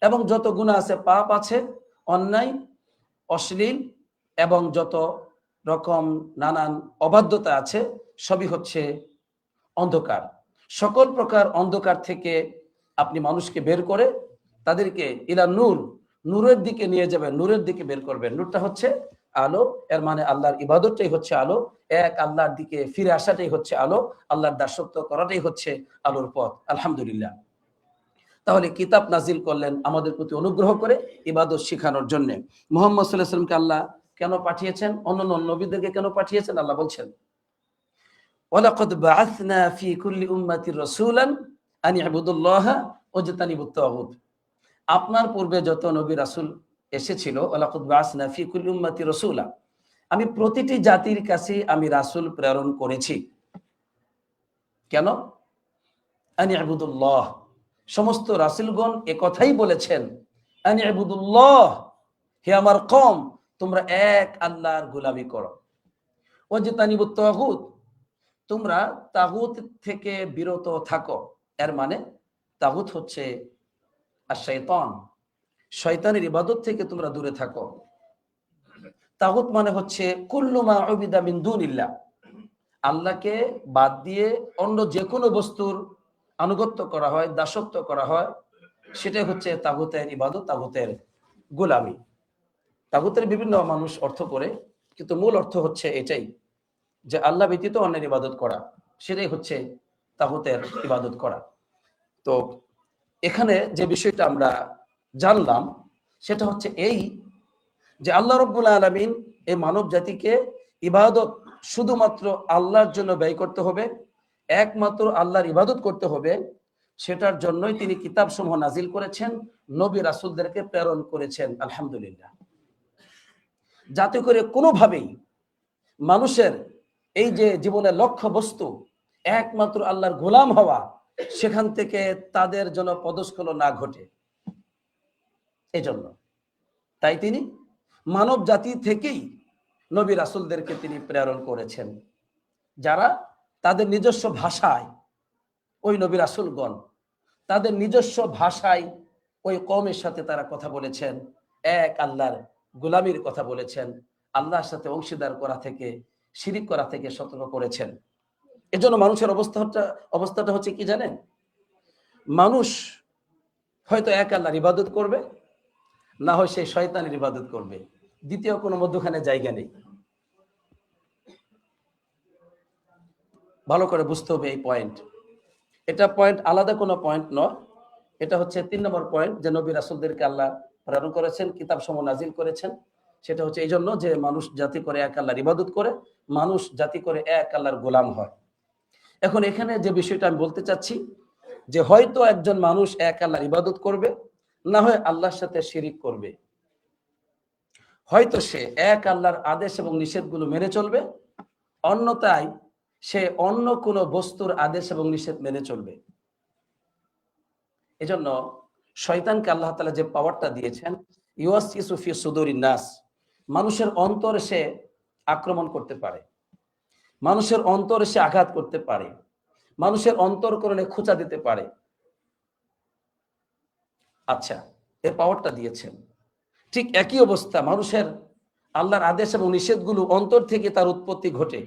এবং যত গুনাহ আছে, পাপ আছে, অন্যায়, অশ্লীল এবং যত রকম নানান অবাধ্যতা আছে সবই হচ্ছে অন্ধকার। সকল প্রকার অন্ধকার থেকে আপনি মানুষকে বের করে তাদেরকে ইলা নূর, নূরের দিকে নিয়ে যাবেন, নূরের দিকে বের করবেন। নূরটা হচ্ছে আলো, এর মানে আল্লাহর ইবাদতটাই হচ্ছে আলো, এক আল্লাহর দিকে ফিরে আসাটাই হচ্ছে আলো, আল্লাহর দাসত্ব করাটাই হচ্ছে আলোর পথ। আলহামদুলিল্লাহ। তাহলে কিতাব নাজিল করলেন আমাদের প্রতি অনুগ্রহ করে ইবাদত শিখানোর জন্য। মুহাম্মদ সাল্লাল্লাহু আলাইহি ওয়াসাল্লামকে আল্লাহ কেন পাঠিয়েছেন, অন্যান্য নবীদেরকে কেন পাঠিয়েছেন? আল্লাহ বলছেন ওয়ালাকাদ বাআসনা ফি কুল্লি উম্মাতির রাসূলান আন ইবুদুল্লাহা ওয়াজতানিবুত তাগুত। আপনার পূর্বে যত নবী রাসূল এসেছিল, ওয়ালাকাদ বাআসনা ফি কুল্লি উম্মাতির রাসূলা, আমি প্রতিটি জাতির কাছে আমি রাসূল প্রেরণ করেছি। কেন? আন ইবুদুল্লাহ, সমস্ত রাসূলগণ একথাই বলেছেন, আন ইবুদুল্লাহ, হে আমার কওম তোমরা এক আল্লাহর গোলামি করো, ওয়াজতানিবুত তাগুত, তোমরা তাগুত থেকে বিরত থাকো। এর মানে তাগুত হচ্ছে আশ-শাইতান, শয়তানের ইবাদত থেকে তোমরা দূরে থাকো। তাগুত মানে হচ্ছে কুল্লু মা উবিদা মিন দুনিল্লাহ, আল্লাহকে বাদ দিয়ে অন্য যে কোনো বস্তুর আনুগত্য করা হয়, দাসত্ব করা হয়, সেটাই হচ্ছে তাগুতের ইবাদত, তাগুতের গোলামি। তাগুতের বিভিন্ন মানুষ অর্থ করে, কিন্তু মূল অর্থ হচ্ছে এটাই যে আল্লাহ ব্যতীত অন্যের ইবাদত করা, সেটাই হচ্ছে তাগুতের ইবাদত করা। তো এখানে যে বিষয়টা আমরা জানলাম সেটা হচ্ছে এই যে আল্লাহ রাব্বুল আলামিন এই মানব জাতিকে ইবাদত শুধুমাত্র আল্লাহর জন্য ব্যয় করতে হবে, একমাত্র আল্লাহর ইবাদত করতে হবে, সেটার জন্যই তিনি কিতাব সমূহ নাজিল করেছেন, নবী রাসূলদেরকে প্রেরণ করেছেন। আলহামদুলিল্লাহ। যাতে করে কোনোভাবেই মানুষের এই যে জীবনের লক্ষ্য বস্তু একমাত্র আল্লাহর গোলাম হওয়া, সেখান থেকে তাদের জন্য পদস্খলন না ঘটে। এই জন্য তাই তিনি মানব জাতি থেকেই নবী রাসূলদেরকে তিনি প্রেরণ করেছেন, যারা তাদের নিজস্ব ভাষায়, ওই নবী রাসূলগণ তাদের নিজস্ব ভাষায় ওই কওমের সাথে তারা কথা বলেছেন, এক আল্লাহর গোলামির কথা বলেছেন, আল্লাহর সাথে অংশীদার করা থেকে, শিরিক করা থেকে সতর্ক করেছেন। এজন্য মানুষের অবস্থাটা হচ্ছে কি জানেন? মানুষ হয়তো এক আল্লাহর ইবাদত করবে, না হয় সেই শয়তানের ইবাদত করবে, দ্বিতীয় কোনো মধ্যখানে জায়গা নেই। ভালো করে বুঝতে হবে এই পয়েন্ট। এটা পয়েন্ট, আলাদা কোনো পয়েন্ট নয়, এটা হচ্ছে 3 নম্বর পয়েন্ট যে নবী রাসূলদেরকে আল্লাহ প্রেরণ করেছেন, কিতাব সমূহ নাজিল করেছেন। সেটা হচ্ছে এই জন্য যে মানুষ জাতি করে এক আল্লাহর ইবাদত করে, মানুষ জাতি করে এক আল্লাহর গোলাম হয়। এখন এখানে যে বিষয়টা আমি বলতে চাচ্ছি যে হয়তো একজন মানুষ এক আল্লাহর ইবাদত করবে, না হয় আল্লাহর সাথে শিরিক করবে। হয়তো সে এক আল্লাহর আদেশ এবং নিষেধগুলো মেনে চলবে, অন্যথায় সে অন্য কোনো বস্তুর আদেশ এবং নিষেধ মেনে চলবে। এজন্য শয়তানকে আল্লাহ তাআলা যে পাওয়ারটা দিয়েছেন, ইউওয়াসওয়িসু ফি সুদুরিন নাস, মানুষের অন্তরে সে আক্রমণ করতে পারে, মানুষের অন্তরে সে আঘাত করতে পারে, মানুষের অন্তরকরণে খোঁচা দিতে পারে। আচ্ছা, এর পাওয়ারটা দিয়েছেন। ঠিক একই অবস্থা মানুষের আল্লাহর আদেশ এবং নিষেধগুলো অন্তর থেকে তার উৎপত্তি ঘটে।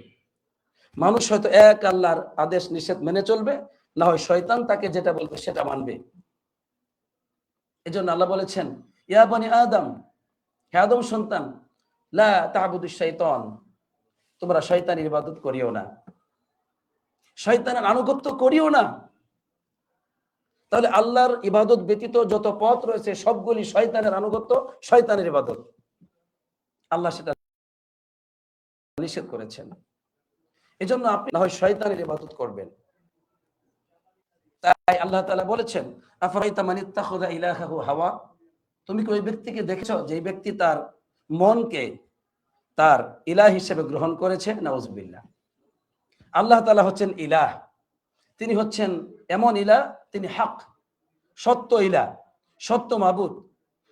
মানুষ হয়তো এক আল্লাহর আদেশ নিষেধ মেনে চলবে, না হয় শয়তান তাকে যেটা বলবে সেটা মানবে। এজন্য আল্লাহ বলেছেন, ইয়া বনি আদম, হে আদম সন্তান, লা তা'বুদুশ শাইতান, তোমরা শয়তানের ইবাদত করিও না, শয়তানের আনুগত্য করিও না। তাহলে আল্লাহর ইবাদত ব্যতীত যত পথ রয়েছে সবগুলি শয়তানের আনুগত্য, শয়তানের ইবাদত। আল্লাহ সেটা নিষেধ করেছেন। এজন্য আপনি না হয় শয়তানের ইবাদত করবেন। তাই আল্লাহ তাআলা বলেছেন, আফরাইতা মান ইত্তাখাযা ইলাহাহু হাওয়া, তুমি কি ওই ব্যক্তিকে দেখেছো যে ব্যক্তি তার মনকে তার ইলাহ হিসেবে গ্রহণ করেছে? নাউজুবিল্লাহ। আল্লাহ তাআলা হচ্ছেন ইলাহ, তিনি হচ্ছেন এমন ইলাহ, তিনি হক, সত্য ইলাহ, সত্য মাবুদ,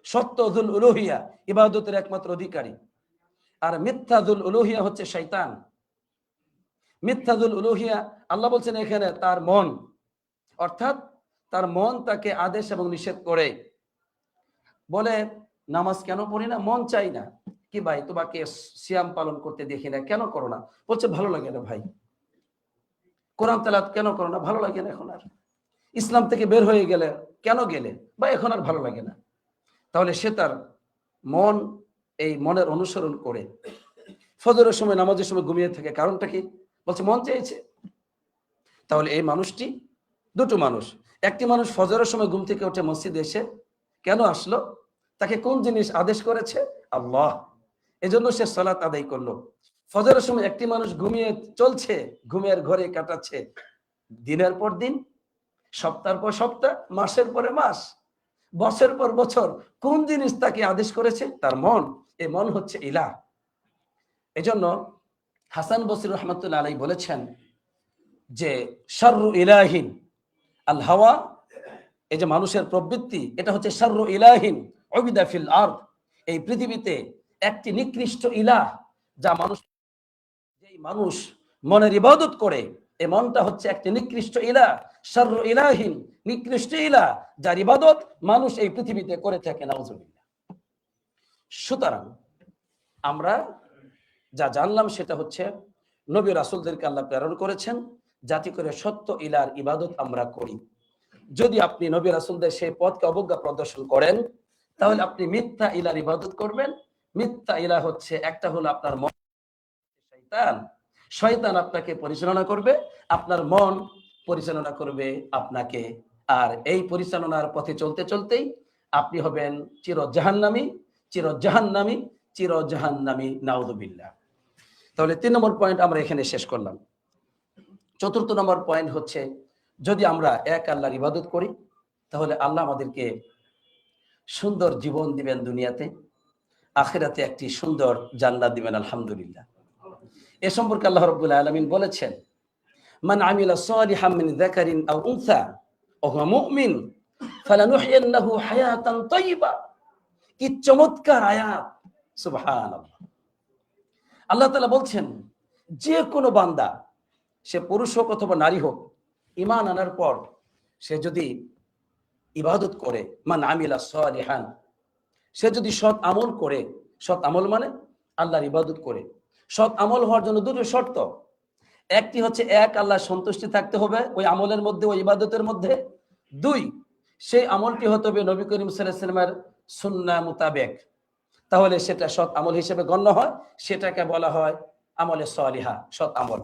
সত্য যুল উলুহিয়া, ইবাদতের একমাত্র অধিকারী। আর মিথ্যা যুল উলুহিয়া হচ্ছে শয়তান। মিথ্যা যুল উলুহিয়া আল্লাহ বলছেন এখানে তার মন, অর্থাৎ তার মন তাকে আদেশ এবং নিষেধ করে। বলে নামাজ কেন পড়ি না? মন চাই না। কি ভাই তোমাকে সিয়াম পালন করতে দেখি না, কেন করো না? বলছে ভালো লাগে না ভাই। কোরআন তেলাওয়াত কেন করো না? ভালো লাগে না এখন আর। ইসলাম থেকে বের হয়ে গেলে কেন গেলে? বা এখন আর ভালো লাগে না। তাহলে সে তার মন, এই মনের অনুসরণ করে ফজরের সময় নামাজের সময় ঘুমিয়ে থাকে। কারণটা কি? বলছে মন চেয়েছে। তাহলে এই মানুষটি, দুটো মানুষ, একটি মানুষ ফজরের সময় ঘুম থেকে উঠে মসজিদে এসে কেন আসলো? তাকে কোন জিনিস আদেশ করেছে? আল্লাহ। এজন্য সে সালাত আদায় করলো। ফজরের সময় একটি মানুষ ঘুমিয়ে চলছে, ঘুমের ঘরে কাটাচ্ছে দিনের পর দিন, সপ্তাহের পর সপ্তাহ, মাসের পরে মাস, বছর পর বছর। কোন জিনিস তাকে আদেশ করেছে? তার মন। এই মন হচ্ছে ইলাহ। এজন্য হাসান বসরি রহমাতুল্লাহ আলাইহি বলেছেন যে শাররু ইলাহিন আল হাওয়া, এই যে মানুষের প্রবৃত্তি, এটা হচ্ছে শাররু ইলাহিন উবিদা ফিল আরদ। এই পৃথিবীতে একটি নিকৃষ্ট ইলাহ, যা মানুষ, যেই মানুষ মনের ইবাদত করে, এই মনটা হচ্ছে একটি নিকৃষ্ট ইলাহ, শাররু ইলাহিন, নিকৃষ্ট ইলাহ, যার ইবাদত মানুষ এই পৃথিবীতে করে থাকে। নাউজুবিল্লাহ। সুতরাং আমরা যা জানলাম সেটা হচ্ছে নবী রাসূলদেরকে আল্লাহ প্রেরণ করেছেন যাতে করে সত্য ইলাহর ইবাদত আমরা করি। যদি আপনি নবী রাসূলদের সেই পথকে অবজ্ঞা প্রদর্শন করেন, তাহলে আপনি মিথ্যা ইলাহর ইবাদত করবেন। মিথ্যা ইলাহ হচ্ছে, একটা হলো আপনার মন, শয়তান। শয়তান আপনাকে পরিচালনা করবে, আপনার মন পরিচালনা করবে আপনাকে। আর এই পরিচালনার পথে চলতে চলতেই আপনি হবেন চির জাহান্নামী, চির জাহান্নামী, চির জাহান্নামী। নাউযুবিল্লাহ। তাহলে 3 নম্বর পয়েন্ট আমরা এখানে শেষ করলাম। 4th নম্বর পয়েন্ট হচ্ছে, যদি আমরা এক আল্লাহর ইবাদত করি, তাহলে আল্লাহ আমাদেরকে সুন্দর জীবন দিবেন দুনিয়াতে, আখিরাতে একটি সুন্দর জান্নাত দিবেন। আলহামদুলিল্লাহ। এ সম্পর্কে আল্লাহ রাব্বুল আলামিন বলেছেন, মান আমিলা সালিহাম মিন যাকারিন আও উনসা ওয়া হুয়া মুমিন ফালানুহয়িন্নাহু হায়াতান তাইয়্যিবা। কি চমৎকার আয়াত! সুবহানাল্লাহ। আল্লাহ তাআলা বলছেন, যে কোনো বান্দা, সে পুরুষ হোক অথবা নারী হোক, ঈমান আনার পর সে যদি ইবাদত করে, মান আমিলা সালিহান, সে যদি সৎ আমল করে, সৎ আমল মানে আল্লাহর ইবাদত করে। সৎ আমল হওয়ার জন্য দুটো শর্ত। একটি হচ্ছে এক, আল্লাহর সন্তুষ্টি থাকতে হবে ওই আমলের মধ্যে, ওই ইবাদতের মধ্যে। 2, সেই আমলটি হতে হবে নবী করিম সাল্লাল্লাহু আলাইহি ওয়াসাল্লামের সুন্নাহ মোতাবেক, তাহলে সেটা সৎ আমল হিসেবে গণ্য হয়। সেটাকে বলা হয় আমলে সালিহা, সৎ আমল।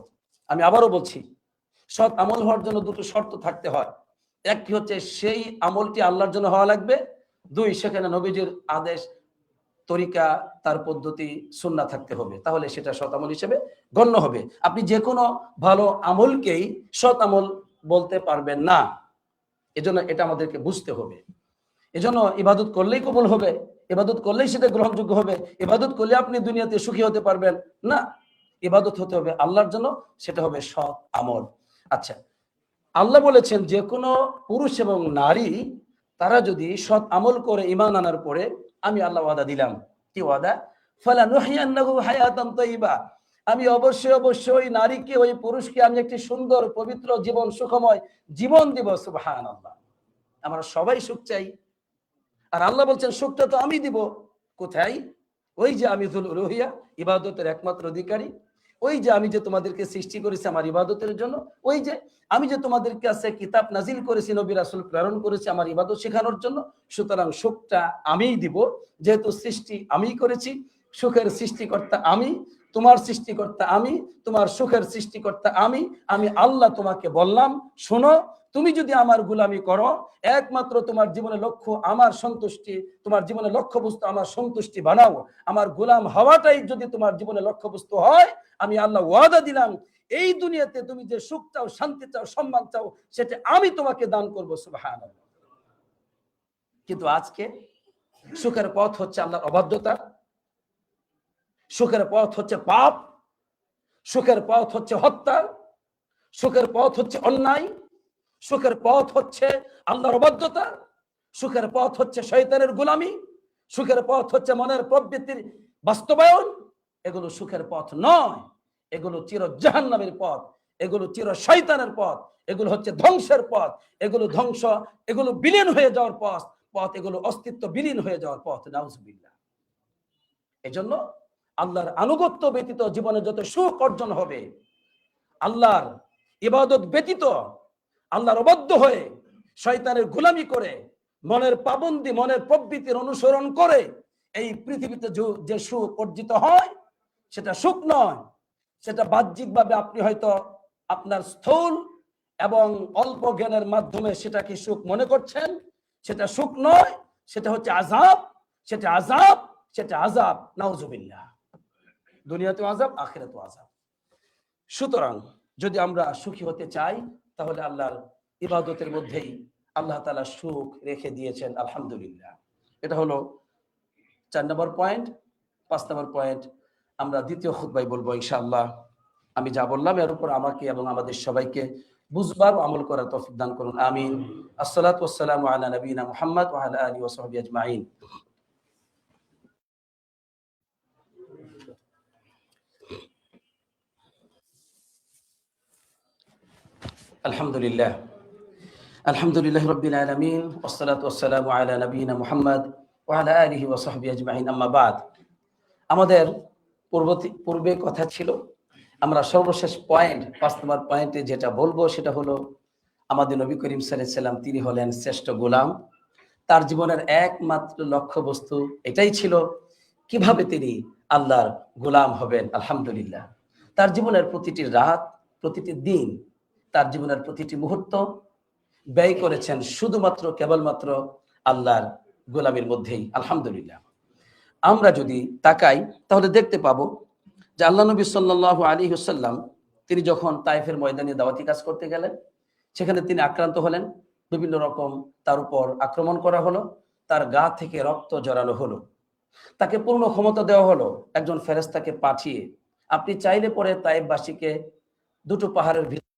আমি আবারও বলছি, সৎ আমল হওয়ার জন্য দুটো শর্ত থাকতে হয়। একটি হচ্ছে সেই আমলটি আল্লাহর জন্য হওয়া লাগবে। 2, সেখানে নবীজির আদেশ, তরিকা, তার পদ্ধতি, সুন্নাহ থাকতে হবে, তাহলে সেটা সৎ আমল হিসেবে গণ্য হবে। আপনি যে কোনো ভালো আমলকেই সৎ আমল বলতে পারবেন না। এজন্য এটা আমাদেরকে বুঝতে হবে। এজন্য ইবাদত করলেই কবুল হবে, ইবাদত করলেই সেটা গ্রহণযোগ্য হবে, ইবাদত করলে আপনি দুনিয়াতে সুখী হতে পারবেন না। ইবাদত হতে হবে আল্লাহর জন্য, সেটা হবে সৎ আমল। আচ্ছা, আল্লাহ বলেছেন যে কোনো পুরুষ এবং নারী তারা যদি সৎ আমল করে ঈমান আনার পরে, আমি আল্লাহ ওয়াদা দিলাম। কি ওয়াদা? ফালানুহয়িন্নাহু হায়াতান তাইয়্যিবা। আমি অবশ্যই অবশ্যই নারীকে, ওই পুরুষকে আমি একটি সুন্দর পবিত্র জীবন, সুখময় জীবন দিব। সুবহানাল্লাহ। আমরা সবাই সুখ চাই, আর আল্লাহ বলছেন সুখটা তো আমি দিব। কোথায়? ওই যে আমি যুল উলুহিয়া, ইবাদতের একমাত্র অধিকারী। ওই যে আমি যে তোমাদেরকে সৃষ্টি করেছি আমার ইবাদতের জন্য। ওই যে আমি যে তোমাদের কাছে কিতাব নাজিল করেছি, নবী রাসূল প্রেরণ করেছি আমার ইবাদত শেখানোর জন্য। সুতরাং সুখটা আমিই দিব, যেহেতু সৃষ্টি আমিই করেছি। সুখের সৃষ্টিকর্তা আমি, তোমার সৃষ্টিকর্তা আমি, তোমার সুখের সৃষ্টিকর্তা আমি। আমি আল্লাহ তোমাকে বললাম, শোনো, তুমি যদি আমার গোলামি করো, একমাত্র তোমার জীবনের লক্ষ্য আমার সন্তুষ্টি, তোমার জীবনের লক্ষ্যবস্তু আমার সন্তুষ্টি বানাও, আমার গোলাম হওয়াটাই যদি তোমার জীবনের লক্ষ্যবস্তু হয়, আমি আল্লাহ ওয়াদা দিলাম, এই দুনিয়াতে তুমি যে সুখ চাও, শান্তি চাও, সম্মান চাও, সেটা আমি তোমাকে দান করব। সুবহানাল্লাহ। কিন্তু আজকে সুখের পথ হচ্ছে আল্লাহর অবাধ্যতা, সুখের পথ হচ্ছে পাপ, সুখের পথ হচ্ছে হত্যা, সুখের পথ হচ্ছে অন্যায়, সুখের পথ হচ্ছে আল্লাহর অবাধ্যতা, সুখের পথ হচ্ছে শয়তানের গোলামি, সুখের পথ হচ্ছে মনের প্রবৃত্তির বাস্তবায়ন। এগুলো সুখের পথ নয়, এগুলো চির জাহান্নামের পথ, এগুলো চির শয়তানের পথ, এগুলো হচ্ছে ধ্বংসের পথ, এগুলো ধ্বংস, এগুলো বিলীন হয়ে যাওয়ার পথ, এগুলো অস্তিত্ব বিলীন হয়ে যাওয়ার পথ। নাউজুবিল্লাহ। এজন্য আল্লাহর আনুগত্য ব্যতীত জীবনে যত সুখ অর্জন হবে, আল্লাহর ইবাদত ব্যতীত আল্লাহর অবাধ্য হয়ে শয়তানের গোলামি করে মনের পাবন্দি, মনের প্রবৃত্তির অনুসরণ করে এই পৃথিবীতে যে সুখ অর্জিত হয় সেটা সুখ নয়। সেটা বাহ্যিকভাবে আপনি হয়তো আপনার স্থূল এবং অল্প জ্ঞানের মাধ্যমে সেটাকে সুখ মনে করছেন, সেটা সুখ নয়, সেটা হচ্ছে আযাব, সেটা আযাব, সেটা আযাব। নাউজুবিল্লাহ। দুনিয়াতেও আযাব, আখিরাতেও আযাব। সুতরাং যদি আমরা সুখী হতে চাই তাহলে আল্লাহর ইবাদতের মধ্যেই আল্লাহ তাআলা সুখ রেখে দিয়েছেন, আলহামদুলিল্লাহ। এটা হলো 4 নম্বর পয়েন্ট। 5 নম্বর পয়েন্ট আমরা দ্বিতীয় খুতবায় বলবো ইনশাআল্লাহ। আমি যা বললাম এর উপর আমাকে এবং আমাদের সবাইকে বুঝবার ও আমল করার তৌফিক দান করুন, আমিন। আসসালাতু ওয়াসসালামু আলা নবিয়িনা মুহাম্মদ ওয়া আলা আলিহি ওয়া সাহবিহি আজমাইন। আলহামদুলিল্লাহ, আলহামদুলিল্লাহ রাব্বিল আলামিন, ওয়াসসালাতু ওয়াসসালামু আলা নবিয়িনা মুহাম্মদ ওয়া আলা আলিহি ওয়া সাহবিহি আজমাইন, আম্মা বাদ। আমাদের পূর্বে কথা ছিল, আমরা সর্বশেষ পয়েন্ট 5 নম্বর পয়েন্টে যেটা বলবো সেটা হলো আমাদের নবী করিম সাল্লাল্লাহু আলাইহি সাল্লাম তিনি হলেন শ্রেষ্ঠ গোলাম। তার জীবনের একমাত্র লক্ষ্য বস্তু এটাই ছিল কিভাবে তিনি আল্লাহর গোলাম হবেন। আলহামদুলিল্লাহ, তার জীবনের প্রতিটি রাত, প্রতিটি দিন, তার জীবনের প্রতিটি মুহূর্ত ব্যয় করেছেন শুধুমাত্র কেবলমাত্র আল্লাহর গোলামের মধ্যেই। আলহামদুলিল্লাহ, আমরা যদি তাকাই তাহলে দেখতে পাবো যে আল্লাহ নবী সাল্লাল্লাহু আলাইহি ওয়াসাল্লাম তিনি যখন তায়েফের ময়দানে দাওয়াতি কাজ করতে গেলেন, সেখানে তিনি আক্রান্ত হলেন, বিভিন্ন রকম তার উপর আক্রমণ করা হলো, তার গা থেকে রক্ত জড়ানো হলো, তাকে পূর্ণ ক্ষমতা দেওয়া হলো একজন ফেরেশতাকে পাঠিয়ে। আপনি চাইলে পরে তায়েফবাসীকে দুটো পাহাড়ের ভিতরে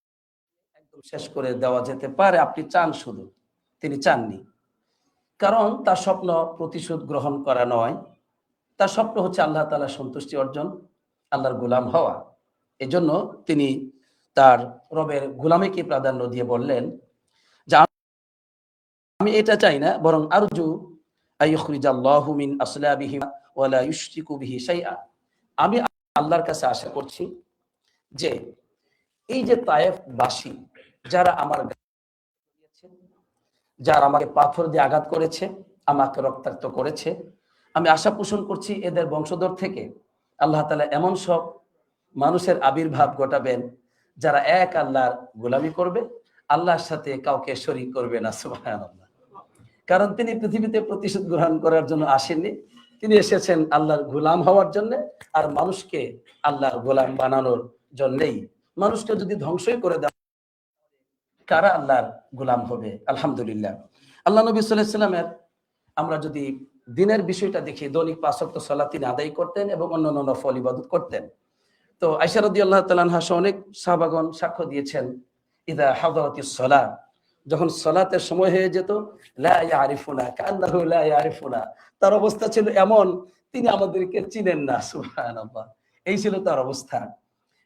একদম শেষ করে দেওয়া যেতে পারে, আপনি চান, শুধু তিনি চাননি। কারণ তার স্বপ্ন প্রতিশোধ গ্রহণ করা নয়, তার স্বপ্ন হচ্ছে আল্লাহ তাআলার সন্তুষ্টি অর্জন, আল্লাহর গোলাম হওয়া। এজন্য তিনি তার রবের গোলামীকে প্রাধান্য দিয়ে বললেন যে আমি এটা চাই না, বরং আরজু আইয়ুখরিজাল্লাহু মিন আসলাবিহিম ওয়া লা ইউশরিকু বিহি শাইআ। আমি আল্লাহর কাছে আশা করছি যে এই যে তায়েফবাসী যারা আমার যারা আমাকে পাথর দিয়ে আঘাত করেছে, আমাকে রক্তাক্ত করেছে, আমি আশা পোষণ করছি এদের বংশধর থেকে আল্লাহ তাআলা এমন সব মানুষের আবির্ভাব ঘটাবেন যারা এক আল্লাহর গোলামি করবে, আল্লাহর সাথে কাউকে শরীক করবে না। সুবহানাল্লাহ। কারণ তিনি পৃথিবীতে প্রতিশোধ গ্রহণ করার জন্য আসেননি, তিনি এসেছেন আল্লাহর গোলাম হওয়ার জন্য, আর মানুষকে আল্লাহর গোলাম বানানোর জন্যই। মানুষকে যদি ধ্বংসই করে দেওয়া, কারা আল্লাহর গোলাম হবে? আলহামদুলিল্লাহ। আল্লাহ নবী সাল্লাল্লাহু আলাইহি ওয়াসাল্লামের আমরা যদি দিনের বিষয়টা দেখি, দৈনিক 5 ওয়াক্ত সালাত তিনি আদায় করতেন এবং অন্যান্য নফল ইবাদত করতেন। তো আয়েশা রাদিয়াল্লাহু তাআলা আনহা সহ অনেক সাহাবাগণ সাক্ষ্য দিয়েছেন, ইদা হাদারাতিস সালাত, যখন সালাতের সময় হয়ে যেত, লা ইয়ারিফুনা কান্নাহু লা ইয়ারিফুনা, তার অবস্থা ছিল এমন তিনি আমাদেরকে চিনেন না। সুবহানাল্লাহ, এই ছিল তার অবস্থা।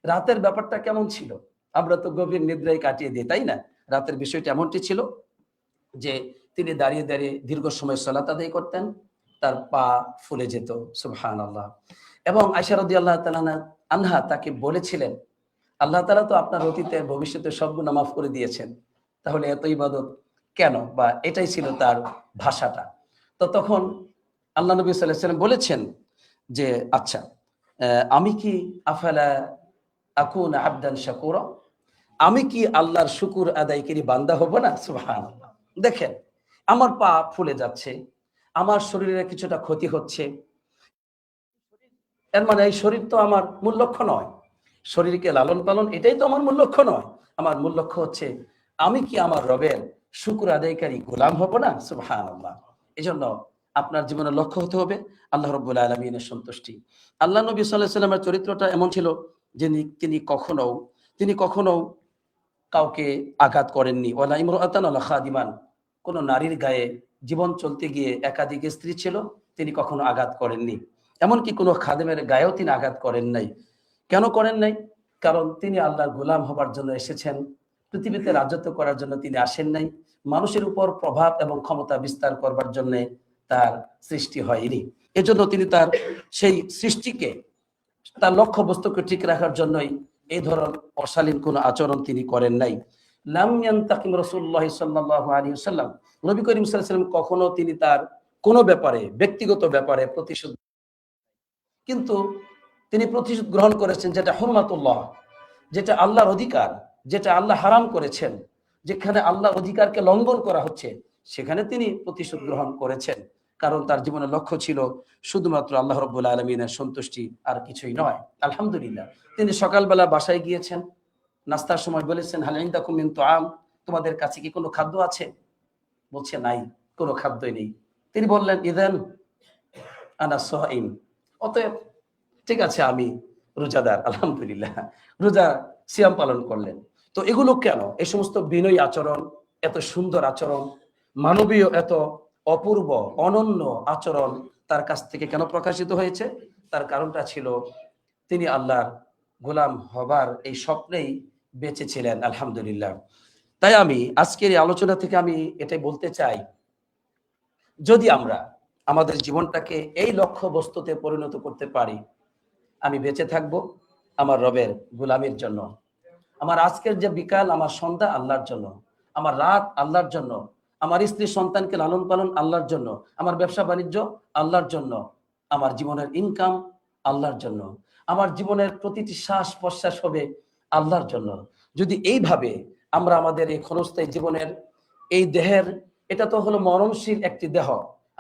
রাতের ব্যাপারটা কেমন ছিল? আমরা তো গভীর নিদ্রায় কাটিয়ে দিই, তাই না? রাতের বিষয়টা এমনটি ছিল যে তিনি দাঁড়িয়ে দাঁড়িয়ে দীর্ঘ সময় সালাত আদায় করতেন, তার পা ফুলে যেত। সুবহানাল্লাহ। এবং আয়েশা রাদিয়াল্লাহু তাআলা আনহা তাকে বলেছিলেন, আল্লাহ তাআলা তো আপনার অতীতে ভবিষ্যতে সব গুনাহ মাফ করে দিয়েছেন, তাহলে এত ইবাদত কেন? বা এটাই ছিল তার ভাষাটা। তো তখন আল্লাহ নবী সাল্লাল্লাহু আলাইহি ওয়াসাল্লাম বলেছেন যে আচ্ছা, আমি কি আফালা আকুনা আবদান শাকুরা, আমি কি আল্লাহর শুকুর আদায়কারী বান্দা হব না? সুবহানাল্লাহ। দেখেন, আমার পা ফুলে যাচ্ছে, আমার শরীরে কিছুটা ক্ষতি হচ্ছে, এর মানে এই শরীর তো আমার মূল লক্ষ্য নয়, শরীরকে লালন পালন এটাই তো আমার মূল লক্ষ্য নয়। আমার মূল লক্ষ্য হচ্ছে আমি কি আমার রবের শুকর আদায়কারী গোলাম হব না? সুবহানাল্লাহ। এজন্য আপনার জীবনের লক্ষ্য হতে হবে আল্লাহ রাব্বুল আলামিনের সন্তুষ্টি। আল্লাহ নবী সাল্লাল্লাহু আলাইহি ওয়াসাল্লামের চরিত্রটা এমন ছিল যে তিনি কখনো কাউকে আঘাত করেননি। ওয়ালা ইমরাতান ওয়ালা খাদিমান, কোন নারীর গায়ে জীবন চলতে গিয়ে একাধিক স্ত্রী ছিল, তিনি কখনো আঘাত করেননি। এমনকি কোনো খাদেমের গায়েও তিনি আঘাত করেন নাই। কেন করেন নাই? কারণ তিনি আল্লাহর গোলাম হবার জন্য এসেছেন, পৃথিবীতে রাজত্ব করার জন্য তিনি আসেন নাই, মানুষের উপর প্রভাব এবং ক্ষমতা বিস্তার করবার জন্য তার সৃষ্টি হয়নি। এজন্য তিনি তার সেই সৃষ্টিকে তার লক্ষ্য বস্তুকে ঠিক রাখার জন্যই এই ধরনের অশালীন কোনো আচরণ তিনি করেন নাই। লাম ইয়ান্তাকিম রাসূলুল্লাহ সাল্লাল্লাহু আলাইহি ওয়াসাল্লাম, নবী করিম সাল্লাল্লাহু আলাইহি ওয়াসাল্লাম কখনো তিনি তার কোনো ব্যাপারে, ব্যক্তিগত ব্যাপারে প্রতিশোধ, কিন্তু তিনি প্রতিশোধ গ্রহণ করেছেন যেটা হুরমাতুল্লাহ, যেটা আল্লাহর অধিকার, যেটা আল্লাহ হারাম করেছেন, যেখানে আল্লাহর অধিকারকে লঙ্ঘন করা হচ্ছে সেখানে তিনি প্রতিশোধ গ্রহণ করেছেন। কারণ তার জীবনের লক্ষ্য ছিল শুধুমাত্র আল্লাহ রাব্বুল আলামিনের সন্তুষ্টি, আর কিছুই নয়। আলহামদুলিল্লাহ, তিনি সকালবেলা বাসায় গিয়েছেন, নাস্তার সময় বলেছেন, হাল ইনদাকুম মিন তুআম, তোমাদের কাছে কি কোনো খাদ্য আছে? বলছে নাই, কোনো খাদ্যই নেই। তিনি বললেন, ইদান আনা সাইম, অতএব ঠিক আছে, আমি রোজাদার। আলহামদুলিল্লাহ, রোজা সিয়াম পালন করলেন। তো এগুলো কেন? এই সমস্ত বিনয়ী আচরণ, এত সুন্দর আচরণ, মানবীয় এত অপূর্ব অনন্য আচরণ তার কাছ থেকে কেন প্রকাশিত হয়েছে? তার কারণটা ছিল তিনি আল্লাহর গোলাম হবার এই স্বপ্নেই বেঁচে ছিলেন। আলহামদুলিল্লাহ। তাই আমি আজকের এই আলোচনা থেকে আমি এটাই বলতে চাই, যদি আমরা আমাদের জীবনটাকে এই লক্ষ্য বস্তুতে পরিণত করতে পারি, আমি বেঁচে থাকবো আমার রবের গোলামির জন্য, আমার আজকের যে বিকাল, আমার সন্ধ্যা আল্লাহর জন্য, আমার রাত আল্লাহর জন্য, আমার স্ত্রী সন্তানকে লালন পালন আল্লাহর জন্য, আমার ব্যবসা বাণিজ্য আল্লাহর জন্য, আমার জীবনের ইনকাম আল্লাহর জন্য, আমার জীবনের প্রতিটি শ্বাস প্রশ্বাস হবে আল্লাহর জন্য। যদি এইভাবে আমরা আমাদের এই ক্ষণস্থায়ী জীবনের এই দেহের, এটা তো হলো মরণশীল একটি দেহ,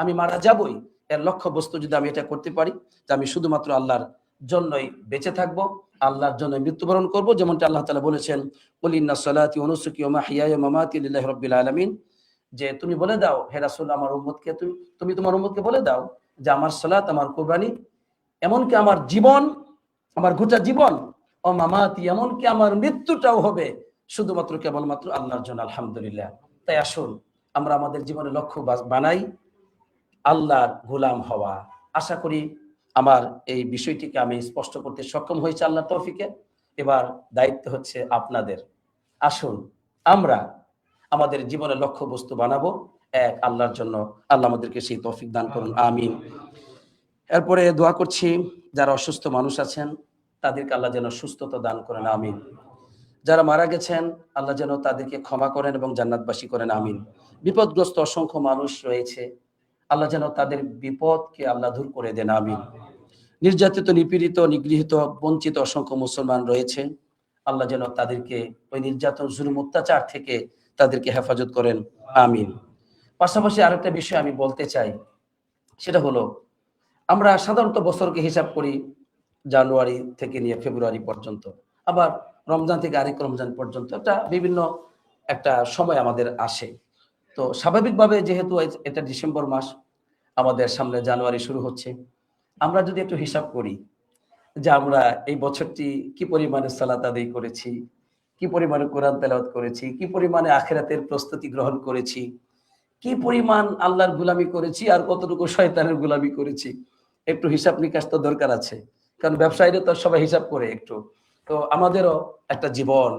আমি মারা যাবই, এর লক্ষ্য বস্তু যদি আমি এটা করতে পারি যে আমি শুধুমাত্র আল্লাহর জন্যই বেঁচে থাকবো, আল্লাহর জন্য মৃত্যুবরণ করব, যেমনটা আল্লাহ তাআলা বলেছেন, কুল ইন্না সলাতি ওয়া নুসুকি ওয়া মাহইয়ায়া ওয়া মামাতি লিল্লাহি রাব্বিল আলামিন, যে তুমি বলে দাও হে রাসূল আমার উম্মতকে, তুমি তোমার উম্মতকে বলে দাও যে আমার সালাত, আমার কুরবানি, এমনকি আমার জীবন, আমার গোটা জীবন, ও মামাতি, এমনকি আমার মৃত্যুটাও হবে শুধুমাত্র কেবলমাত্র আল্লাহর জন্য। আলহামদুলিল্লাহ। তাই আসুন আমরা আমাদের জীবনের লক্ষ্য বানাই আল্লাহর গোলাম হওয়া। আশা করি আমার এই বিষয়টিকে আমি স্পষ্ট করতে সক্ষম হয়েছি আল্লাহর তৌফিকে। এবার দায়িত্ব হচ্ছে আপনাদের। আসুন আমরা আমাদের জীবনের লক্ষ্য বস্তু বানাবো এক আল্লাহর জন্য। আল্লাহ আমাদেরকে সেই তৌফিক দান করুন, আমিন। এরপরে দোয়া করছি যারা অসুস্থ মানুষ আছেন তাদেরকে আল্লাহ যেন সুস্থতা দান করেন, আমিন। যারা মারা গেছেন আল্লাহ যেন তাদেরকে ক্ষমা করেন এবং জান্নাতবাসী করেন, আমিন। বিপদগ্রস্ত অসংখ্য মানুষ রয়েছে, আল্লাহ যেন তাদের বিপদকে আল্লাহ দূর করে দেন, আমিন। নির্যাতিত, নিপীড়িত, নিগৃহীত, বঞ্চিত অসংখ্য মুসলমান রয়েছে, আল্লাহ যেন তাদেরকে ওই নির্যাতন, জুলুম, অত্যাচার থেকে তাদেরকে হেফাজত করেন, আমিন। পাশাপাশি আরেকটা বিষয় আমি বলতে চাই, সেটা হলো আমরা সাধারণত বছরকে হিসাব করি জানুয়ারি থেকে নিয়ে ফেব্রুয়ারি পর্যন্ত, আবার রমজান থেকে আরেক রমজান পর্যন্ত, একটা বিভিন্ন একটা সময় আমাদের আসে। তো স্বাভাবিকভাবে যেহেতু এটা ডিসেম্বর মাস, আমাদের সামনে জানুয়ারি শুরু হচ্ছে, আমরা যদি একটু হিসাব করি যে আমরা এই বছরটি কি পরিমাণে সালাত আদায় করেছি, কি পরিমাণে কোরআন তেলাওয়াত করেছি, কি পরিমাণে আখিরাতের প্রস্তুতি গ্রহণ করেছি, কি পরিমাণ আল্লাহর গোলামি করেছি, আর কতটুকু শয়তানের গোলামি করেছি, একটু হিসাব নিকাশ তো দরকার আছে। কারণ ব্যবসায়ীরা তো সবাই হিসাব করে একটু। তো আমাদেরও একটা জীবন,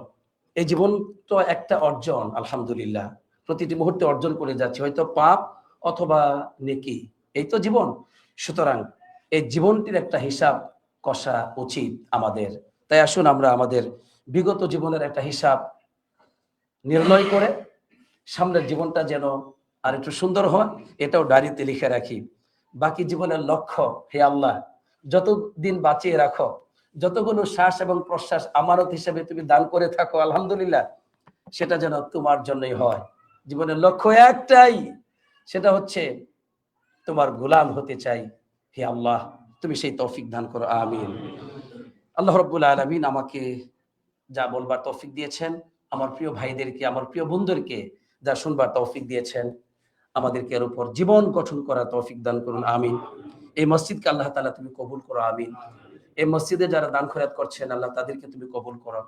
এই জীবন তো একটা অর্জন, আলহামদুলিল্লাহ। প্রতিটি মুহূর্তে অর্জন করে যাচ্ছি, হয়তো পাপ অথবা নেকি, এই তো জীবন। সুতরাং এই জীবনটির একটা হিসাব কষা উচিত আমাদের। তাই আসুন আমরা আমাদের বিগত জীবনের একটা হিসাব নির্ণয় করে সামনের জীবনটা যেন আর একটু সুন্দর হয়, এটাও ডায়েরিতে লিখে রাখি। বাকি জীবনের লক্ষ্য, হে আল্লাহ যতদিন বাঁচিয়ে রাখো, যতগুলো শ্বাস এবং প্রশ্বাস আমানত হিসেবে তুমি দান করে থাকো, আলহামদুলিল্লাহ, সেটা যেন তোমার জন্যই হয়। জীবনের লক্ষ্য একটাই, সেটা হচ্ছে তোমার গোলাম হতে চাই। হে আল্লাহ তুমি সেই তৌফিক দান করো, আমিন। আল্লাহ রাব্বুল আলামিন আমাকে যা বলবার তৌফিক দিয়েছেন, আমার প্রিয় ভাইদেরকে, আমার প্রিয় বন্ধুদেরকে যা শুনবার তৌফিক দিয়েছেন, আমাদেরকে এর উপর জীবন গঠন করার তৌফিক দান করুন, আমিন। এই মসজিদকে আল্লাহ তাআলা তুমি কবুল করো, আমিন। এই মসজিদে যারা দান খয়রাত করছেন আল্লাহ তাদেরকে তুমি কবুল করো।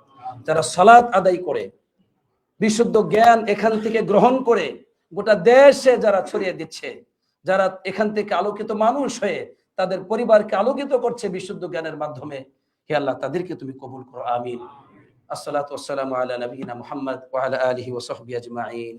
যারা সালাত আদায় করে বিশুদ্ধ জ্ঞান এখান থেকে গ্রহণ করে গোটা দেশে যারা ছড়িয়ে দিচ্ছে, যারা এখান থেকে আলোকিত মানুষ হয়ে তাদের পরিবারকে আলোকিত করছে বিশুদ্ধ জ্ঞানের মাধ্যমে, হে আল্লাহ তাদেরকে তুমি কবুল করো, আমিন। আসসালাতু ওয়াসসালামু আলা নবিয়িনা মুহাম্মদ ওয়া আলা আলিহি ওয়া সাহবিহি আজমাইন।